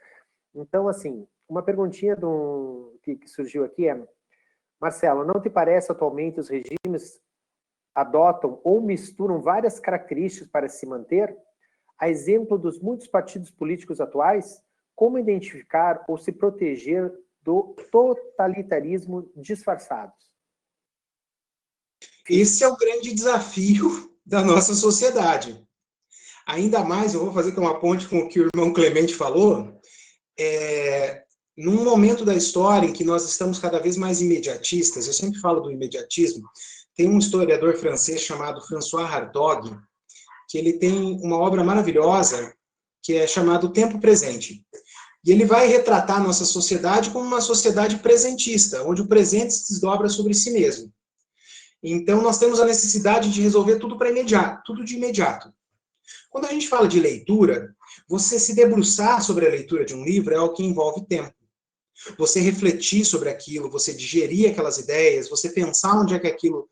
Então, assim, uma perguntinha que surgiu aqui é: Marcelo, não te parece atualmente os regimes adotam ou misturam várias características para se manter? A exemplo dos muitos partidos políticos atuais, como identificar ou se proteger do totalitarismo disfarçados? Esse é o grande desafio da nossa sociedade. Ainda mais, eu vou fazer aqui uma ponte com o que o irmão Clemente falou, num momento da história em que nós estamos cada vez mais imediatistas. Eu sempre falo do imediatismo. Tem um historiador francês chamado François Hartog, que ele tem uma obra maravilhosa que é chamada O Tempo Presente. E ele vai retratar a nossa sociedade como uma sociedade presentista, onde o presente se desdobra sobre si mesmo. Então, nós temos a necessidade de resolver tudo tudo de imediato. Quando a gente fala de leitura, você se debruçar sobre a leitura de um livro é algo que envolve tempo. Você refletir sobre aquilo, você digerir aquelas ideias, você pensar onde é que aquilo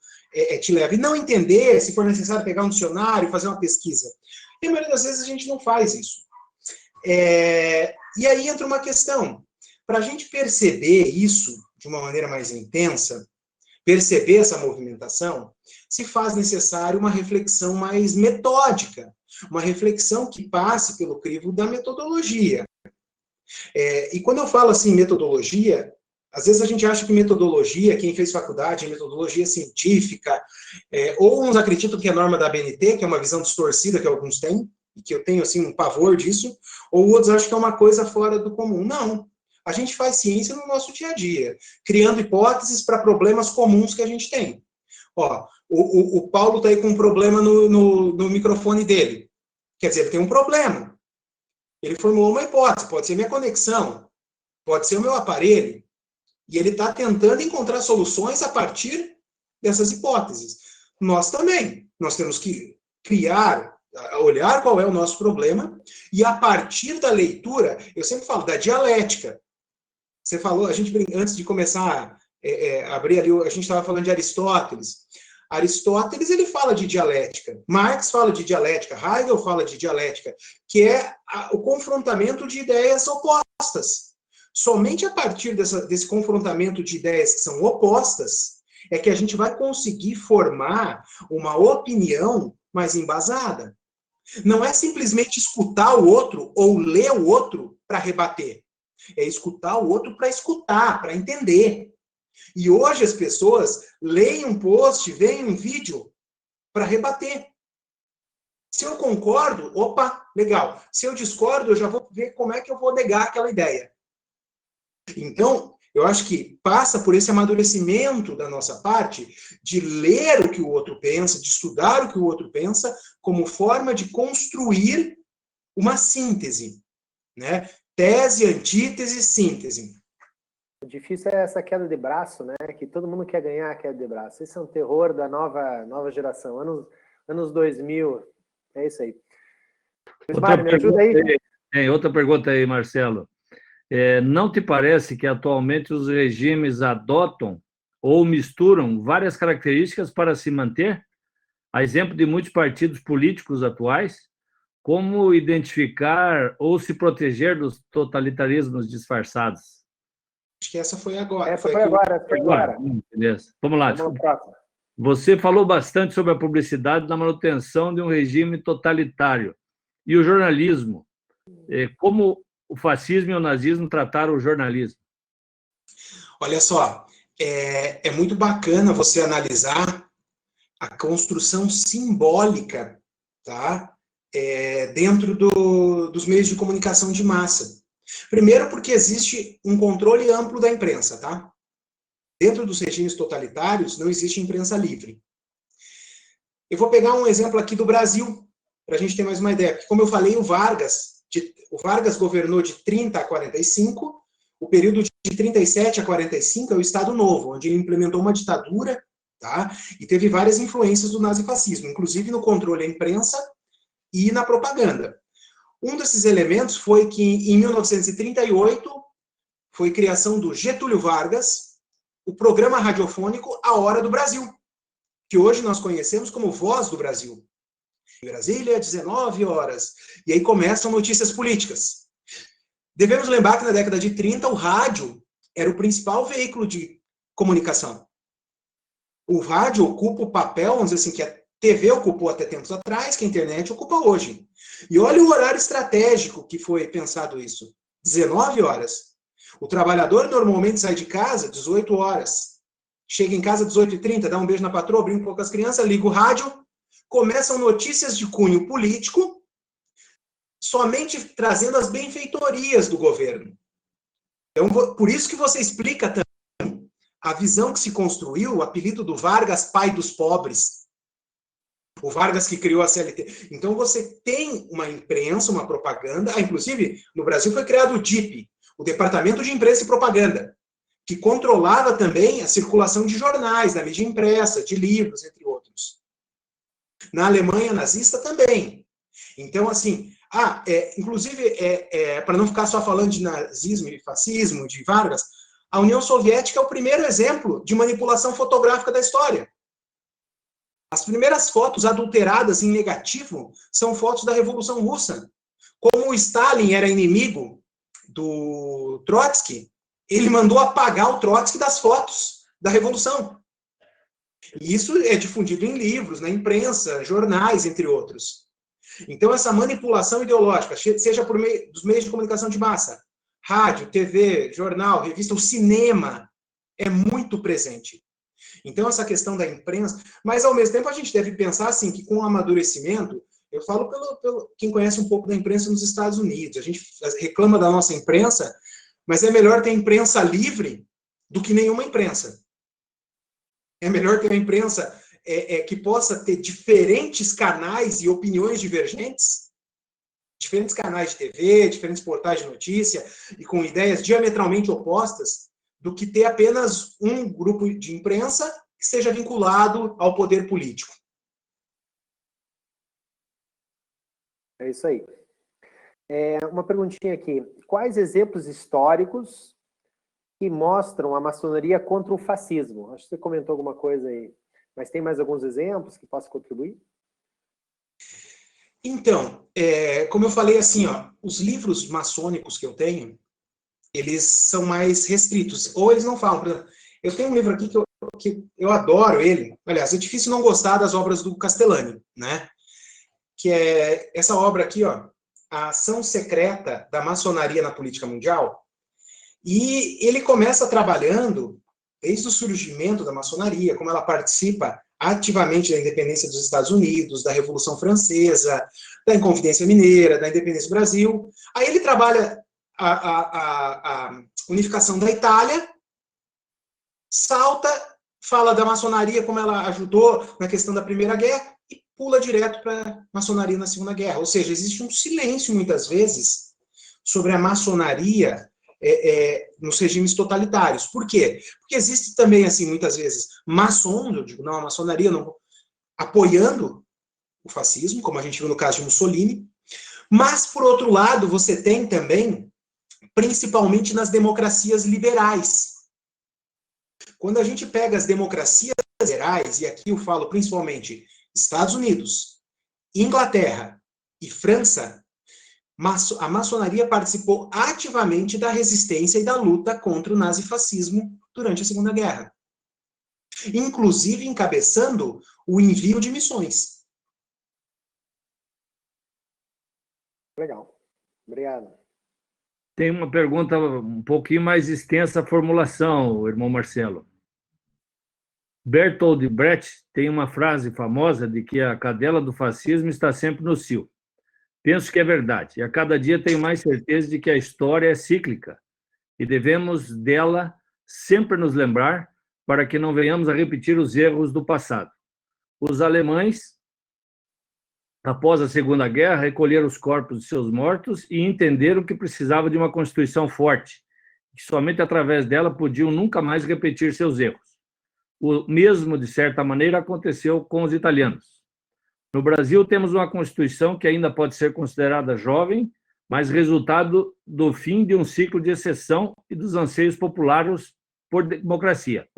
te leva. E não entender, se for necessário, pegar um dicionário e fazer uma pesquisa. E a maioria das vezes a gente não faz isso. E aí entra uma questão. Para a gente perceber isso de uma maneira mais intensa, perceber essa movimentação, se faz necessário uma reflexão mais metódica, uma reflexão que passe pelo crivo da metodologia. E quando eu falo assim, metodologia, às vezes a gente acha que metodologia, quem fez faculdade, é metodologia científica, ou uns acreditam que é norma da ABNT, que é uma visão distorcida que alguns têm, e que eu tenho assim, um pavor disso, ou outros acham que é uma coisa fora do comum. Não. A gente faz ciência no nosso dia a dia, criando hipóteses para problemas comuns que a gente tem. Ó, o Paulo está aí com um problema no microfone dele. Quer dizer, ele tem um problema. Ele formulou uma hipótese, pode ser minha conexão. pode ser o meu aparelho, e ele está tentando encontrar soluções a partir dessas hipóteses. Nós também, nós temos que criar, olhar qual é o nosso problema, e a partir da leitura, eu sempre falo da dialética. Você falou, antes de começar a abrir ali, a gente estava falando de Aristóteles. Aristóteles, ele fala de dialética. Marx fala de dialética. Hegel fala de dialética, que é o confrontamento de ideias opostas. Somente a partir desse confrontamento de ideias que são opostas é que a gente vai conseguir formar uma opinião mais embasada. Não é simplesmente escutar o outro ou ler o outro para rebater. É escutar o outro para escutar, para entender. E hoje as pessoas leem um post, veem um vídeo para rebater. Se eu concordo, opa, legal. Se eu discordo, eu já vou ver como é que eu vou negar aquela ideia. Então, eu acho que passa por esse amadurecimento da nossa parte de ler o que o outro pensa, de estudar o que o outro pensa, como forma de construir uma síntese, né? Tese, antítese, síntese. O difícil é essa queda de braço, né? Que todo mundo quer ganhar a queda de braço. Esse é um terror da nova geração. Anos 2000. É isso aí. Mário, me ajuda aí. Tem outra pergunta aí, Marcelo. Não te parece que atualmente os regimes adotam ou misturam várias características para se manter? A exemplo de muitos partidos políticos atuais, como identificar ou se proteger dos totalitarismos disfarçados? Acho que essa foi agora. Essa foi agora. Beleza. Vamos lá. Você falou bastante sobre a publicidade na manutenção de um regime totalitário. E o jornalismo? Como o fascismo e o nazismo trataram o jornalismo? Olha só, é muito bacana você analisar a construção simbólica, tá? Dentro dos meios de comunicação de massa. Primeiro porque existe um controle amplo da imprensa, tá? Dentro dos regimes totalitários não existe imprensa livre. Eu vou pegar um exemplo aqui do Brasil, para a gente ter mais uma ideia. Porque, como eu falei, o Vargas governou de 30 a 45, o período de 37 a 45 é o Estado Novo, onde ele implementou uma ditadura, tá? E teve várias influências do nazifascismo, inclusive no controle da imprensa e na propaganda. Um desses elementos foi que, em 1938, foi criação do Getúlio Vargas, o programa radiofônico A Hora do Brasil, que hoje nós conhecemos como Voz do Brasil. Em Brasília, 19 horas. E aí começam notícias políticas. Devemos lembrar que na década de 30, o rádio era o principal veículo de comunicação. O rádio ocupa o papel, vamos dizer assim, que a TV ocupou até tempos atrás, que a internet ocupa hoje. E olha o horário estratégico que foi pensado isso. 19 horas. O trabalhador normalmente sai de casa 18 horas. Chega em casa 18h30, dá um beijo na patroa, brinca um pouco com as crianças, liga o rádio, começam notícias de cunho político, somente trazendo as benfeitorias do governo. Então, por isso que você explica também a visão que se construiu, o apelido do Vargas, pai dos pobres. O Vargas que criou a CLT. Então, você tem uma imprensa, uma propaganda. Inclusive, no Brasil foi criado o DIP, o Departamento de Imprensa e Propaganda, que controlava também a circulação de jornais, da mídia impressa, de livros, entre outros. Na Alemanha nazista também. Então, assim, inclusive, para não ficar só falando de nazismo e fascismo, de Vargas, a União Soviética é o primeiro exemplo de manipulação fotográfica da história. As primeiras fotos adulteradas em negativo são fotos da Revolução Russa. Como o Stalin era inimigo do Trotsky, ele mandou apagar o Trotsky das fotos da Revolução. E isso é difundido em livros, na imprensa, jornais, entre outros. Então, essa manipulação ideológica, seja por meio dos meios de comunicação de massa, rádio, TV, jornal, revista, o cinema, é muito presente. Então, essa questão da imprensa... Mas, ao mesmo tempo, a gente deve pensar assim, que com o amadurecimento, eu falo pelo quem conhece um pouco da imprensa nos Estados Unidos, a gente reclama da nossa imprensa, mas é melhor ter imprensa livre do que nenhuma imprensa. É melhor ter uma imprensa que possa ter diferentes canais e opiniões divergentes, diferentes canais de TV, diferentes portais de notícia, e com ideias diametralmente opostas, do que ter apenas um grupo de imprensa que seja vinculado ao poder político. É isso aí. Uma perguntinha aqui. Quais exemplos históricos que mostram a maçonaria contra o fascismo? Acho que você comentou alguma coisa aí, mas tem mais alguns exemplos que possam contribuir? Então, como eu falei assim, ó, os livros maçônicos que eu tenho, eles são mais restritos, ou eles não falam. Por exemplo, eu tenho um livro aqui que eu adoro ele. Aliás, é difícil não gostar das obras do Castellani, né? Que é essa obra aqui, ó, A Ação Secreta da Maçonaria na Política Mundial. E ele começa trabalhando desde o surgimento da maçonaria, como ela participa ativamente da independência dos Estados Unidos, da Revolução Francesa, da Inconfidência Mineira, da independência do Brasil. Aí ele trabalha a unificação da Itália, salta, fala da maçonaria, como ela ajudou na questão da Primeira Guerra, e pula direto para a maçonaria na Segunda Guerra. Ou seja, existe um silêncio, muitas vezes, sobre a maçonaria nos regimes totalitários. Por quê? Porque existe também, assim, muitas vezes, maçons, eu digo, não, a maçonaria não, apoiando o fascismo, como a gente viu no caso de Mussolini, mas, por outro lado, você tem também, principalmente nas democracias liberais. Quando a gente pega as democracias liberais, e aqui eu falo principalmente Estados Unidos, Inglaterra e França, a maçonaria participou ativamente da resistência e da luta contra o nazifascismo durante a Segunda Guerra. Inclusive encabeçando o envio de missões. Legal. Obrigado. Tem uma pergunta um pouquinho mais extensa a formulação, irmão Marcelo. Bertold Brecht tem uma frase famosa de que a cadela do fascismo está sempre no cio. Penso que é verdade, e a cada dia tenho mais certeza de que a história é cíclica e devemos dela sempre nos lembrar para que não venhamos a repetir os erros do passado. Os alemães, após a Segunda Guerra, recolheram os corpos de seus mortos e entenderam que precisava de uma Constituição forte, que somente através dela podiam nunca mais repetir seus erros. O mesmo, de certa maneira, aconteceu com os italianos. No Brasil, temos uma Constituição que ainda pode ser considerada jovem, mas resultado do fim de um ciclo de exceção e dos anseios populares por democracia.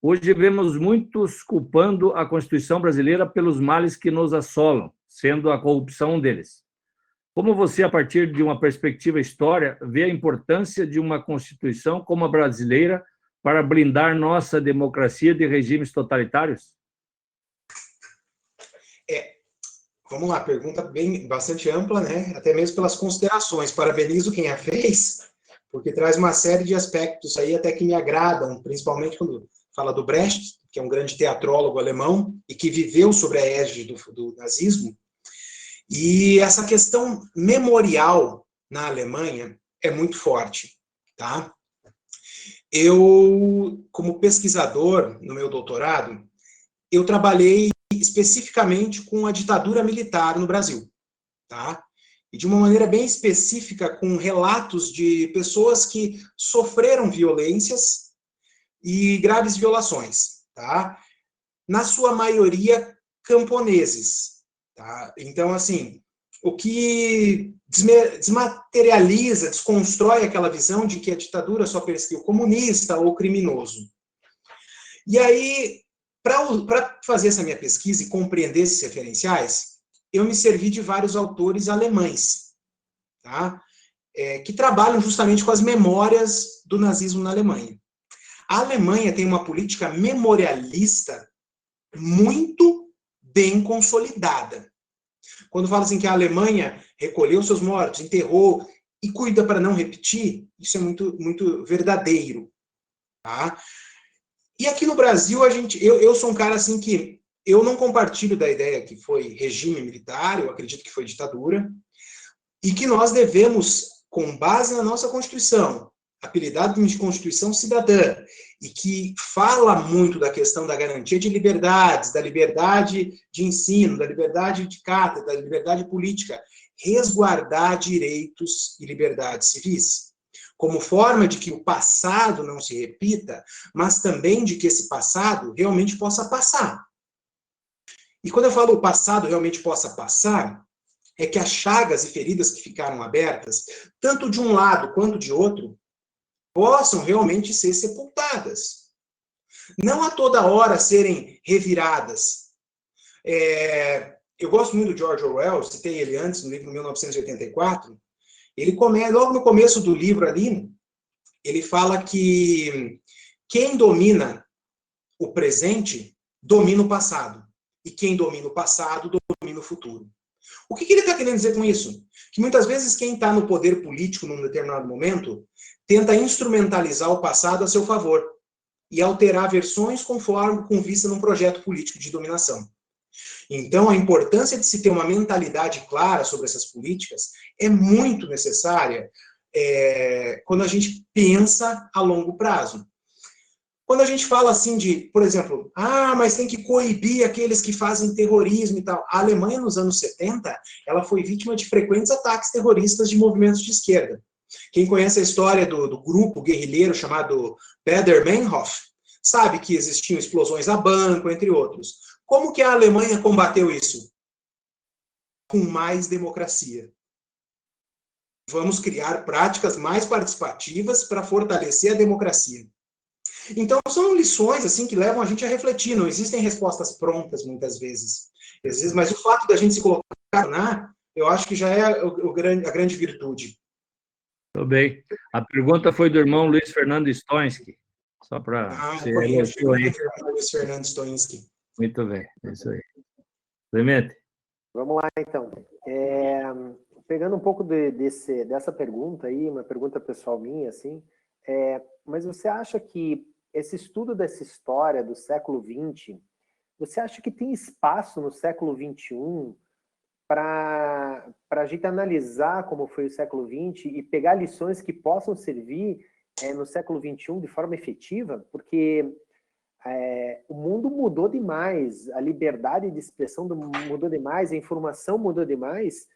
Hoje vemos muitos culpando a Constituição brasileira pelos males que nos assolam, sendo a corrupção um deles. Como você, a partir de uma perspectiva histórica, vê a importância de uma Constituição como a brasileira para blindar nossa democracia de regimes totalitários? Vamos lá, pergunta bastante ampla, né? Até mesmo pelas considerações. Parabenizo quem a fez, porque traz uma série de aspectos aí até que me agradam, principalmente quando fala do Brecht, que é um grande teatrólogo alemão e que viveu sobre a égide do nazismo. E essa questão memorial na Alemanha é muito forte, tá? Eu, como pesquisador no meu doutorado, eu trabalhei especificamente com a ditadura militar no Brasil, tá? E de uma maneira bem específica com relatos de pessoas que sofreram violências e graves violações, tá? Na sua maioria, camponeses, tá? Então, assim, o que desmaterializa, desconstrói aquela visão de que a ditadura só perseguiu comunista ou criminoso. E aí, para fazer essa minha pesquisa e compreender esses referenciais, eu me servi de vários autores alemães, tá? Que trabalham justamente com as memórias do nazismo na Alemanha. A Alemanha tem uma política memorialista muito bem consolidada. Quando fala assim que a Alemanha recolheu seus mortos, enterrou e cuida para não repetir, isso é muito, muito verdadeiro, tá? E aqui no Brasil, eu sou um cara assim que eu não compartilho da ideia que foi regime militar, eu acredito que foi ditadura, e que nós devemos, com base na nossa Constituição, apelidado de Constituição Cidadã, e que fala muito da questão da garantia de liberdades, da liberdade de ensino, da liberdade de cátedra, da liberdade política, resguardar direitos e liberdades civis, como forma de que o passado não se repita, mas também de que esse passado realmente possa passar. E quando eu falo o passado realmente possa passar, é que as chagas e feridas que ficaram abertas, tanto de um lado quanto de outro, possam realmente ser sepultadas. Não a toda hora serem reviradas. Eu gosto muito do George Orwell, citei ele antes, no livro 1984. Ele começa, logo no começo do livro ali, ele fala que quem domina o presente domina o passado. E quem domina o passado domina o futuro. O que ele está querendo dizer com isso? Que muitas vezes quem está no poder político num determinado momento tenta instrumentalizar o passado a seu favor e alterar versões com vista num projeto político de dominação. Então, a importância de se ter uma mentalidade clara sobre essas políticas é muito necessária quando a gente pensa a longo prazo. Quando a gente fala assim de, por exemplo, mas tem que coibir aqueles que fazem terrorismo e tal. A Alemanha, nos anos 70, ela foi vítima de frequentes ataques terroristas de movimentos de esquerda. Quem conhece a história do grupo guerrilheiro chamado Baader-Meinhof, sabe que existiam explosões a banco, entre outros. Como que a Alemanha combateu isso? Com mais democracia. Vamos criar práticas mais participativas para fortalecer a democracia. Então, são lições assim que levam a gente a refletir. Não existem respostas prontas, muitas vezes. Mas o fato da gente se colocar, eu acho que já é a grande virtude. Muito bem. A pergunta foi do irmão Luiz Fernando Stonski. Só para você elogiou aí. Luiz Fernando Stonski. Muito bem, é isso aí. Clemente. Vamos lá, então. Pegando um pouco dessa pergunta aí, uma pergunta pessoal minha, assim, mas você acha que esse estudo dessa história do século XX, você acha que tem espaço no século XXI para a gente analisar como foi o século XX e pegar lições que possam servir no século XXI de forma efetiva? Porque o mundo mudou demais, a liberdade de expressão mudou demais, a informação mudou demais.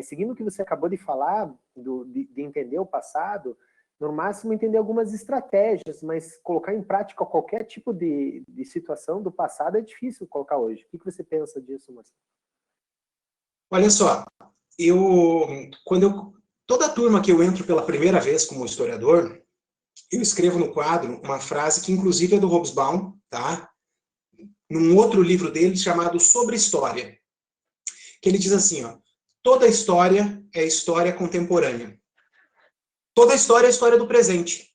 Seguindo o que você acabou de falar, de entender o passado, no máximo entender algumas estratégias, mas colocar em prática qualquer tipo de situação do passado é difícil colocar hoje. O que você pensa disso, Marcelo? Olha só, toda a turma que eu entro pela primeira vez como historiador, eu escrevo no quadro uma frase que inclusive é do Hobsbawm, tá? Num outro livro dele chamado Sobre História, que ele diz assim, toda história é história contemporânea. Toda história é a história do presente.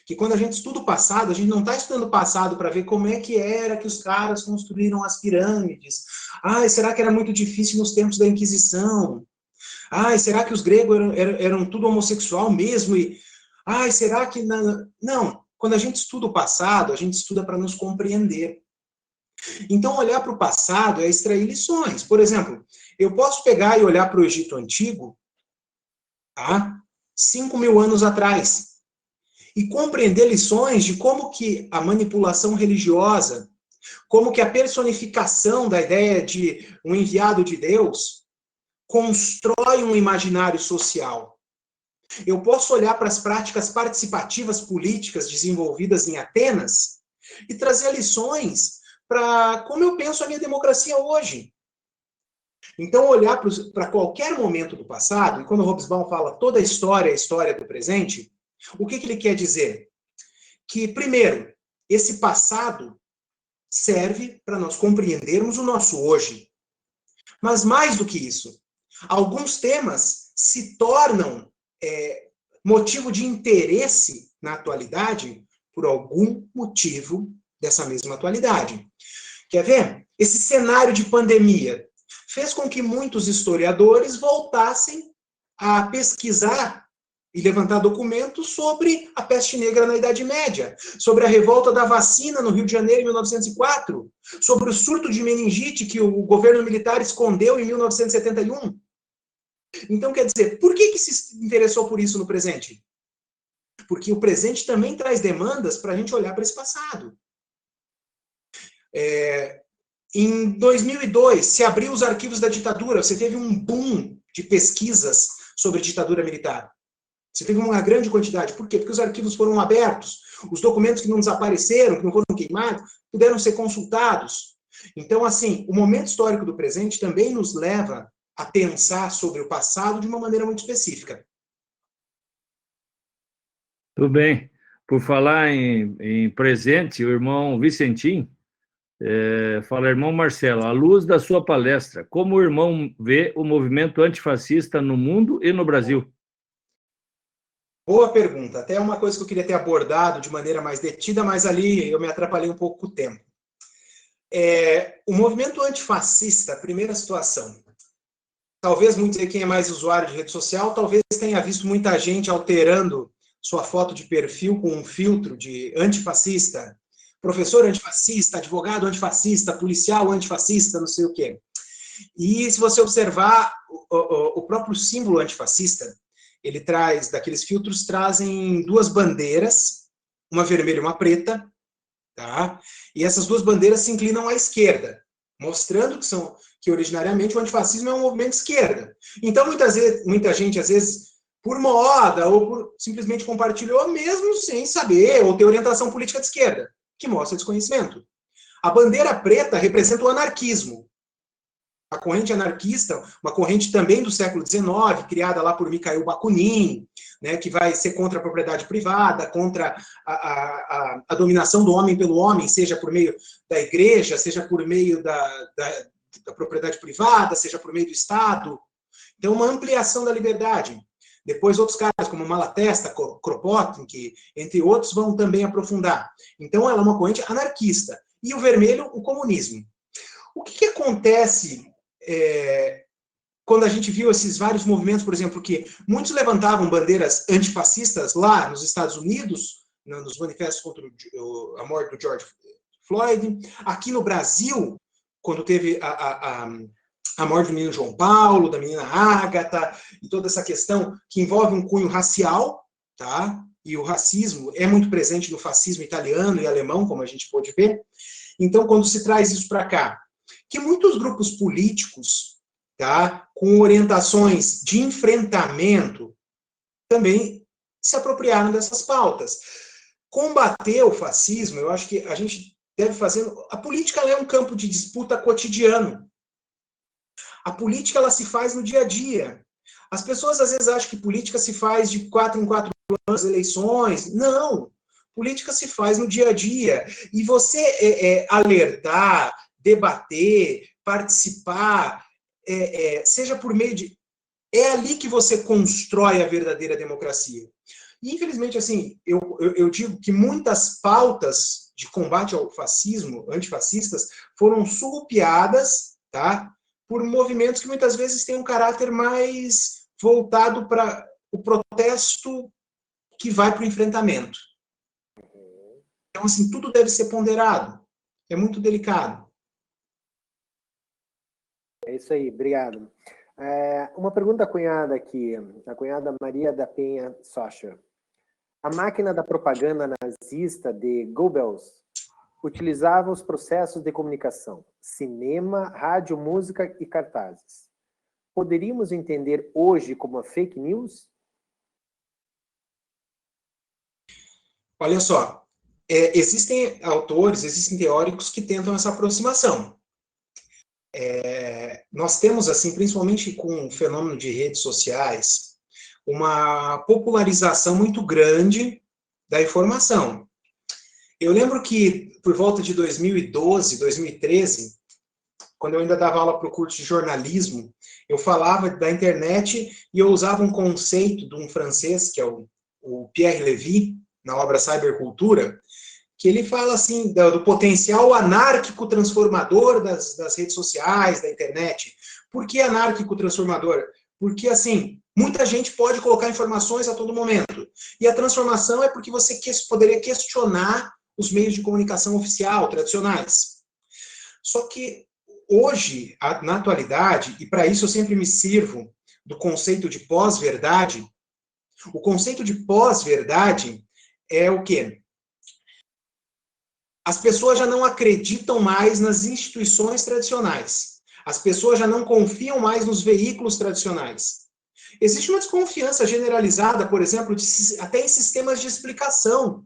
Que quando a gente estuda o passado, a gente não está estudando o passado para ver como é que era que os caras construíram as pirâmides. Será que era muito difícil nos tempos da Inquisição? Será que os gregos eram tudo homossexual mesmo? Será que... Não. Quando a gente estuda o passado, a gente estuda para nos compreender. Então, olhar para o passado é extrair lições. Por exemplo, eu posso pegar e olhar para o Egito Antigo, 5.000 anos atrás, e compreender lições de como que a manipulação religiosa, como que a personificação da ideia de um enviado de Deus constrói um imaginário social. Eu posso olhar para as práticas participativas políticas desenvolvidas em Atenas e trazer lições para como eu penso a minha democracia hoje. Então, olhar para qualquer momento do passado, e quando o Hobsbawm fala toda a história é a história do presente, o que ele quer dizer? Que, primeiro, esse passado serve para nós compreendermos o nosso hoje. Mas mais do que isso, alguns temas se tornam motivo de interesse na atualidade por algum motivo dessa mesma atualidade. Quer ver? Esse cenário de pandemia fez com que muitos historiadores voltassem a pesquisar e levantar documentos sobre a peste negra na Idade Média, sobre a revolta da vacina no Rio de Janeiro em 1904, sobre o surto de meningite que o governo militar escondeu em 1971. Então, quer dizer, por que se interessou por isso no presente? Porque o presente também traz demandas para a gente olhar para esse passado. Em 2002, se abriu os arquivos da ditadura, você teve um boom de pesquisas sobre ditadura militar. Você teve uma grande quantidade. Por quê? Porque os arquivos foram abertos, os documentos que não desapareceram, que não foram queimados, puderam ser consultados. Então, assim, o momento histórico do presente também nos leva a pensar sobre o passado de uma maneira muito específica. Tudo bem. Por falar em presente, o irmão Vicentim fala, irmão Marcelo, à luz da sua palestra, como o irmão vê o movimento antifascista no mundo e no Brasil? Boa pergunta. Até uma coisa que eu queria ter abordado de maneira mais detida, mas ali eu me atrapalhei um pouco com o tempo. O movimento antifascista, primeira situação. Talvez muitos aí, quem é mais usuário de rede social, talvez tenha visto muita gente alterando sua foto de perfil com um filtro de antifascista, professor antifascista, advogado antifascista, policial antifascista, não sei o quê. E se você observar o próprio símbolo antifascista, ele traz, daqueles filtros, trazem duas bandeiras, uma vermelha e uma preta, tá? E essas duas bandeiras se inclinam à esquerda, mostrando que originariamente o antifascismo é um movimento de esquerda. Então, muita gente, às vezes, por moda, ou simplesmente compartilhou, mesmo sem saber, ou ter orientação política de esquerda, que mostra desconhecimento. A bandeira preta representa o anarquismo. A corrente anarquista, uma corrente também do século XIX, criada lá por Mikhail Bakunin, né, que vai ser contra a propriedade privada, contra a dominação do homem pelo homem, seja por meio da igreja, seja por meio da propriedade privada, seja por meio do Estado. Então, uma ampliação da liberdade. Depois, outros caras, como Malatesta, Kropotkin, entre outros, vão também aprofundar. Então, ela é uma corrente anarquista. E o vermelho, o comunismo. O que acontece quando a gente viu esses vários movimentos, por exemplo, que muitos levantavam bandeiras antifascistas lá nos Estados Unidos, nos manifestos contra a morte do George Floyd, aqui no Brasil, quando teve a morte do menino João Paulo, da menina Ágata, e toda essa questão que envolve um cunho racial, tá? E o racismo é muito presente no fascismo italiano e alemão, como a gente pôde ver. Então, quando se traz isso para cá, que muitos grupos políticos, tá, com orientações de enfrentamento, também se apropriaram dessas pautas. Combater o fascismo, eu acho que a gente deve fazer... A política é um campo de disputa cotidiano. A política, ela se faz no dia a dia. As pessoas, às vezes, acham que política se faz de 4 em 4 anos, eleições. Não. Política se faz no dia a dia. E você alertar, debater, participar, seja por meio de... É ali que você constrói a verdadeira democracia. E, infelizmente, assim, eu digo que muitas pautas de combate ao fascismo, antifascistas, foram surrupiadas, tá, por movimentos que muitas vezes têm um caráter mais voltado para o protesto que vai para o enfrentamento. Então, assim, tudo deve ser ponderado. É muito delicado. É isso aí, obrigado. Uma pergunta da cunhada aqui, a cunhada Maria da Penha Socher. A máquina da propaganda nazista de Goebbels utilizava os processos de comunicação, cinema, rádio, música e cartazes. Poderíamos entender hoje como uma fake news? Olha só, existem autores, existem teóricos que tentam essa aproximação. Nós temos, assim, principalmente com o fenômeno de redes sociais, uma popularização muito grande da informação. Eu lembro que, por volta de 2012, 2013, quando eu ainda dava aula para o curso de jornalismo, eu falava da internet e eu usava um conceito de um francês, que é o Pierre Lévy, na obra Cybercultura, que ele fala assim, do potencial anárquico transformador das redes sociais, da internet. Por que anárquico transformador? Porque, assim, muita gente pode colocar informações a todo momento. E a transformação é porque você poderia questionar os meios de comunicação oficial, tradicionais. Só que hoje, na atualidade, e para isso eu sempre me sirvo do conceito de pós-verdade, o conceito de pós-verdade é o quê? As pessoas já não acreditam mais nas instituições tradicionais. As pessoas já não confiam mais nos veículos tradicionais. Existe uma desconfiança generalizada, por exemplo, até em sistemas de explicação.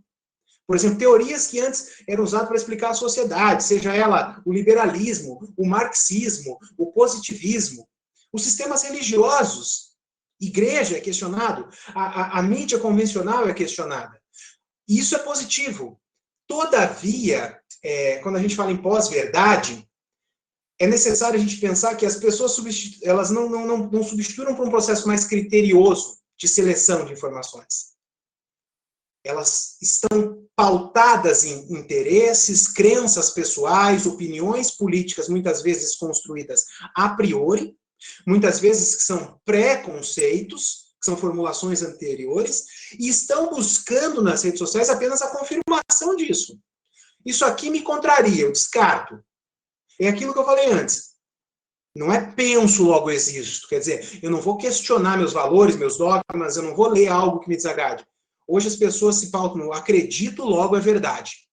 Por exemplo, teorias que antes eram usadas para explicar a sociedade, seja ela o liberalismo, o marxismo, o positivismo, os sistemas religiosos, igreja é questionado, a mídia convencional é questionada. E isso é positivo. Todavia, quando a gente fala em pós-verdade, é necessário a gente pensar que as pessoas elas não substituíram para um processo mais criterioso de seleção de informações. Elas estão pautadas em interesses, crenças pessoais, opiniões políticas, muitas vezes construídas a priori, muitas vezes que são preconceitos, que são formulações anteriores, e estão buscando nas redes sociais apenas a confirmação disso. Isso aqui me contraria, eu descarto. É aquilo que eu falei antes. Não é penso, logo existo. Quer dizer, eu não vou questionar meus valores, meus dogmas, eu não vou ler algo que me desagrade. Hoje as pessoas se pautam no acredito, logo é verdade.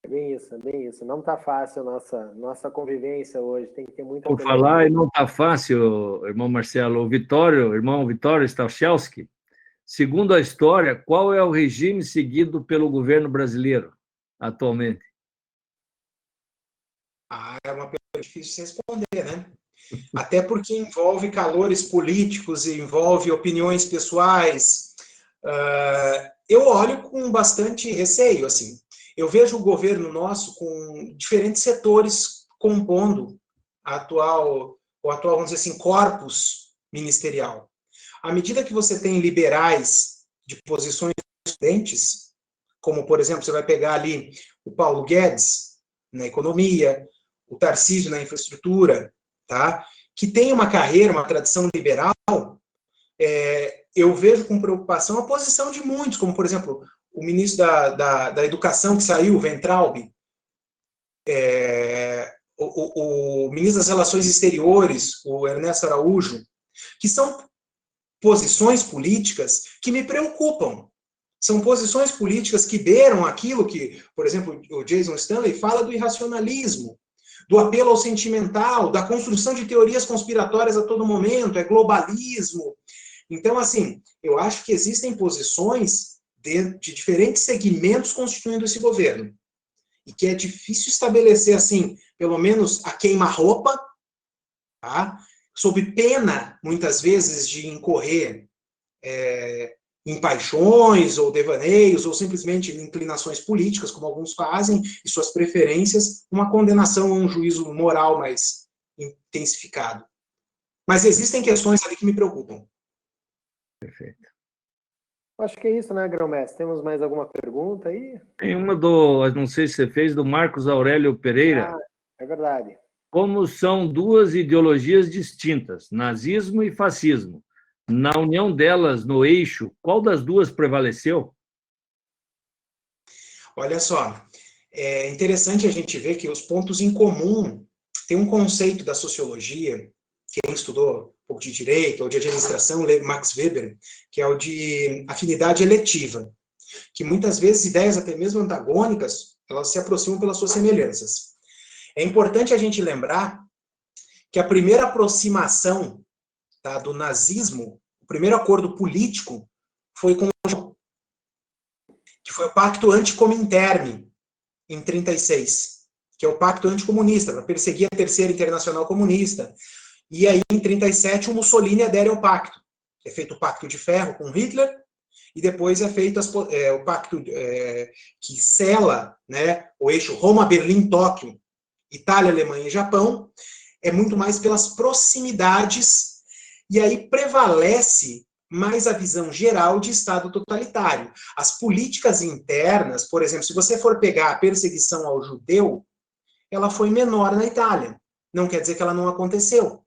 É bem isso, é bem isso. Não está fácil a nossa convivência hoje, tem que ter muita Por falar, e não está fácil, irmão Marcelo, o irmão Vitório Stachelski, segundo a história, qual é o regime seguido pelo governo brasileiro atualmente? É uma pergunta difícil de responder, né? Até porque envolve calores políticos, envolve opiniões pessoais. Eu olho com bastante receio, assim. Eu vejo o governo nosso com diferentes setores compondo o atual, vamos dizer assim, corpus ministerial. À medida que você tem liberais de posições diferentes, como, por exemplo, você vai pegar ali o Paulo Guedes na economia, o Tarcísio na infraestrutura, tá? Que tem uma carreira, uma tradição liberal, eu vejo com preocupação a posição de muitos, como, por exemplo, o ministro da Educação que saiu, o Weintraub, o ministro das Relações Exteriores, o Ernesto Araújo, que são posições políticas que me preocupam. São posições políticas que beiram aquilo que, por exemplo, o Jason Stanley fala do irracionalismo, do apelo ao sentimental, da construção de teorias conspiratórias a todo momento, é globalismo. Então, assim, eu acho que existem posições de diferentes segmentos constituindo esse governo. E que é difícil estabelecer, assim, pelo menos a queima-roupa, tá? Sob pena, muitas vezes, de incorrer em paixões ou devaneios, ou simplesmente inclinações políticas, como alguns fazem, e suas preferências, uma condenação a um juízo moral mais intensificado. Mas existem questões ali que me preocupam. Perfeito. Acho que é isso, né, Grão-Mestre? Temos mais alguma pergunta aí? Tem uma não sei se você fez, do Marcos Aurélio Pereira. É verdade. Como são duas ideologias distintas, nazismo e fascismo? Na união delas, no eixo, qual das duas prevaleceu? Olha só, é interessante a gente ver que os pontos em comum, tem um conceito da sociologia, quem estudou um pouco de direito ou de administração, lê Max Weber, que é o de afinidade eletiva, que muitas vezes ideias até mesmo antagônicas, elas se aproximam pelas suas semelhanças. É importante a gente lembrar que a primeira aproximação, tá, do nazismo, o primeiro acordo político, foi com que foi o Pacto Anticominterme, em 1936, que é o Pacto Anticomunista, para perseguir a Terceira Internacional Comunista. E aí, em 1937, o Mussolini adere ao pacto. É feito o Pacto de Ferro com Hitler, e depois é feito o pacto que sela, né, o eixo Roma-Berlim-Tóquio, Itália, Alemanha e Japão, é muito mais pelas proximidades, e aí prevalece mais a visão geral de Estado totalitário. As políticas internas, por exemplo, se você for pegar a perseguição ao judeu, ela foi menor na Itália. Não quer dizer que ela não aconteceu.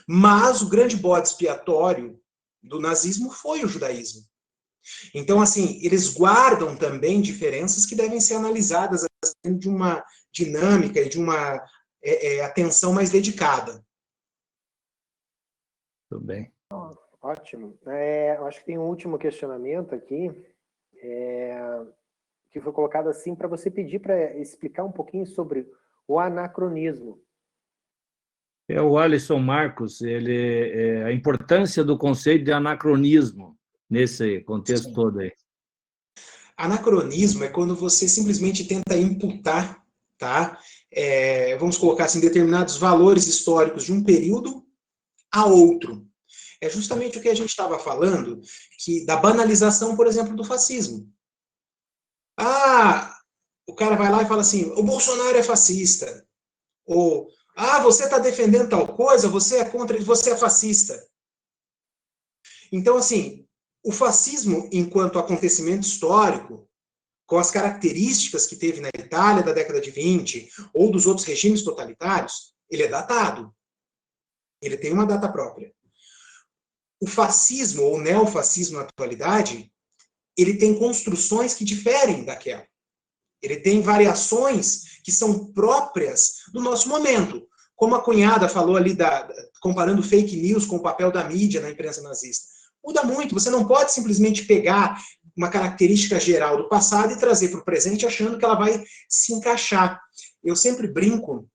Mas o grande bode expiatório do nazismo foi o judaísmo. Então, assim, eles guardam também diferenças que devem ser analisadas dentro de uma dinâmica e de uma atenção mais dedicada. Tudo bem. Ótimo. Eu acho que tem um último questionamento aqui, que foi colocado assim para você pedir para explicar um pouquinho sobre o anacronismo. É o Alisson Marcos, a importância do conceito de anacronismo nesse contexto Sim. todo aí. Anacronismo é quando você simplesmente tenta imputar, tá? Vamos colocar assim, determinados valores históricos de um período a outro. É justamente o que a gente estava falando, da banalização, por exemplo, do fascismo. O cara vai lá e fala assim, o Bolsonaro é fascista. Ou, você está defendendo tal coisa, você é contra, você é fascista. Então, assim, o fascismo, enquanto acontecimento histórico, com as características que teve na Itália da década de 20, ou dos outros regimes totalitários, ele é datado. Ele tem uma data própria. O fascismo, ou neofascismo na atualidade, ele tem construções que diferem daquela. Ele tem variações que são próprias do nosso momento. Como a cunhada falou ali, comparando fake news com o papel da mídia na imprensa nazista. Muda muito, você não pode simplesmente pegar uma característica geral do passado e trazer para o presente achando que ela vai se encaixar. Eu sempre brinco,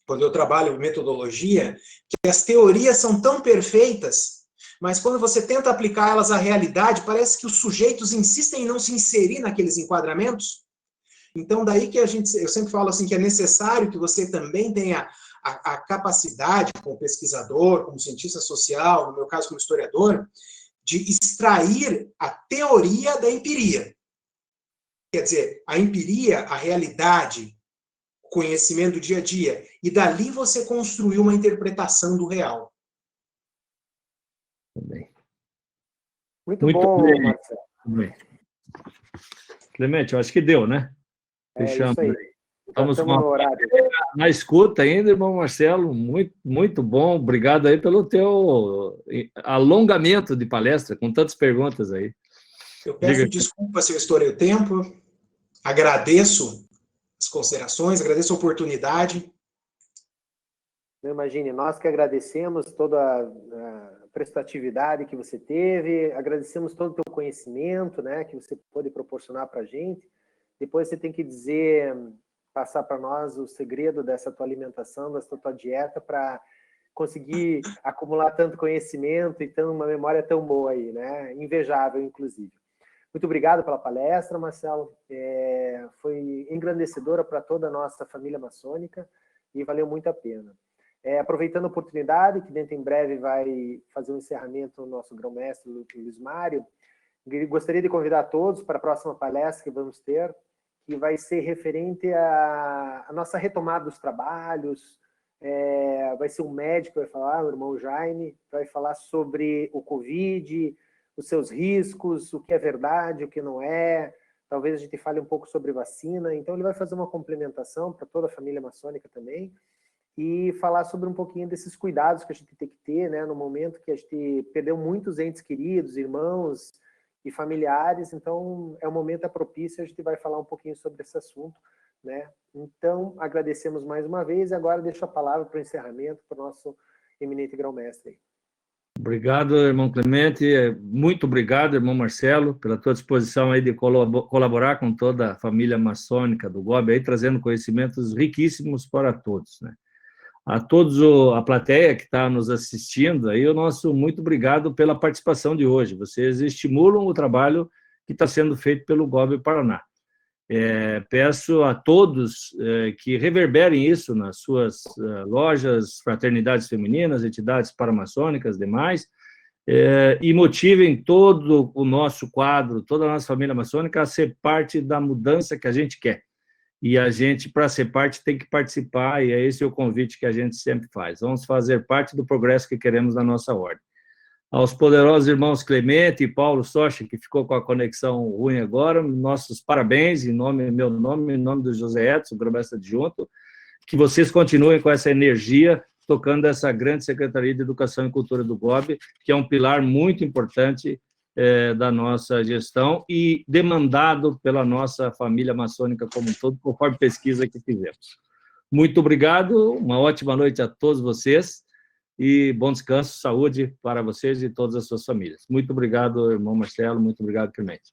quando eu trabalho em metodologia, que as teorias são tão perfeitas, mas quando você tenta aplicar elas à realidade, parece que os sujeitos insistem em não se inserir naqueles enquadramentos. Então, daí que eu sempre falo assim, que é necessário que você também tenha a capacidade, como pesquisador, como cientista social, no meu caso como historiador, de extrair a teoria da empiria. Quer dizer, a empiria, a realidade, o conhecimento do dia a dia, e dali você construir uma interpretação do real. Muito bom, bem. Marcelo. Muito bem. Clemente, eu acho que deu, né? Fechamos. Isso aí. Estamos no horário. Na escuta ainda, irmão Marcelo. Muito, muito bom. Obrigado aí pelo teu alongamento de palestra, com tantas perguntas aí. Eu peço desculpa se eu estourei o tempo. Agradeço as considerações, agradeço a oportunidade. Não imagine, nós que agradecemos toda a prestatividade que você teve, agradecemos todo o teu conhecimento, né, que você pôde proporcionar para a gente. Depois você tem que passar para nós o segredo dessa tua alimentação, dessa tua dieta, para conseguir acumular tanto conhecimento e uma memória tão boa aí, né? Invejável, inclusive. Muito obrigado pela palestra, Marcelo. Foi engrandecedora para toda a nossa família maçônica e valeu muito a pena. Aproveitando a oportunidade, que dentro em breve vai fazer um encerramento o nosso grão-mestre Luiz Mário, gostaria de convidar todos para a próxima palestra que vamos ter, que vai ser referente à nossa retomada dos trabalhos. Vai ser um médico que vai falar, o irmão Jaime, vai falar sobre o Covid, os seus riscos, o que é verdade, o que não é. Talvez a gente fale um pouco sobre vacina. Então, ele vai fazer uma complementação para toda a família maçônica também e falar sobre um pouquinho desses cuidados que a gente tem que ter, né, no momento que a gente perdeu muitos entes queridos, irmãos e familiares. Então, é um momento propício, a gente vai falar um pouquinho sobre esse assunto, né? Então, agradecemos mais uma vez e agora deixo a palavra para o encerramento para o nosso eminente grão-mestre. Obrigado, irmão Clemente. Muito obrigado, irmão Marcelo, pela tua disposição aí de colaborar com toda a família maçônica do GOB, aí, trazendo conhecimentos riquíssimos para todos, né? A todos a plateia que está nos assistindo, aí o nosso muito obrigado pela participação de hoje. Vocês estimulam o trabalho que está sendo feito pelo GOB Paraná. Peço a todos que reverberem isso nas suas lojas, fraternidades femininas, entidades paramaçônicas, demais, e motivem todo o nosso quadro, toda a nossa família maçônica a ser parte da mudança que a gente quer. E a gente, para ser parte, tem que participar, e é esse o convite que a gente sempre faz. Vamos fazer parte do progresso que queremos na nossa ordem. Aos poderosos irmãos Clemente e Paulo Socha, que ficou com a conexão ruim agora, nossos parabéns, em meu nome, em nome do José Edson, grão-mestre adjunto, que vocês continuem com essa energia, tocando essa grande Secretaria de Educação e Cultura do GOB, que é um pilar muito importante da nossa gestão e demandado pela nossa família maçônica como um todo, conforme pesquisa que fizemos. Muito obrigado, uma ótima noite a todos vocês e bom descanso, saúde para vocês e todas as suas famílias. Muito obrigado, irmão Marcelo, muito obrigado, Clemente.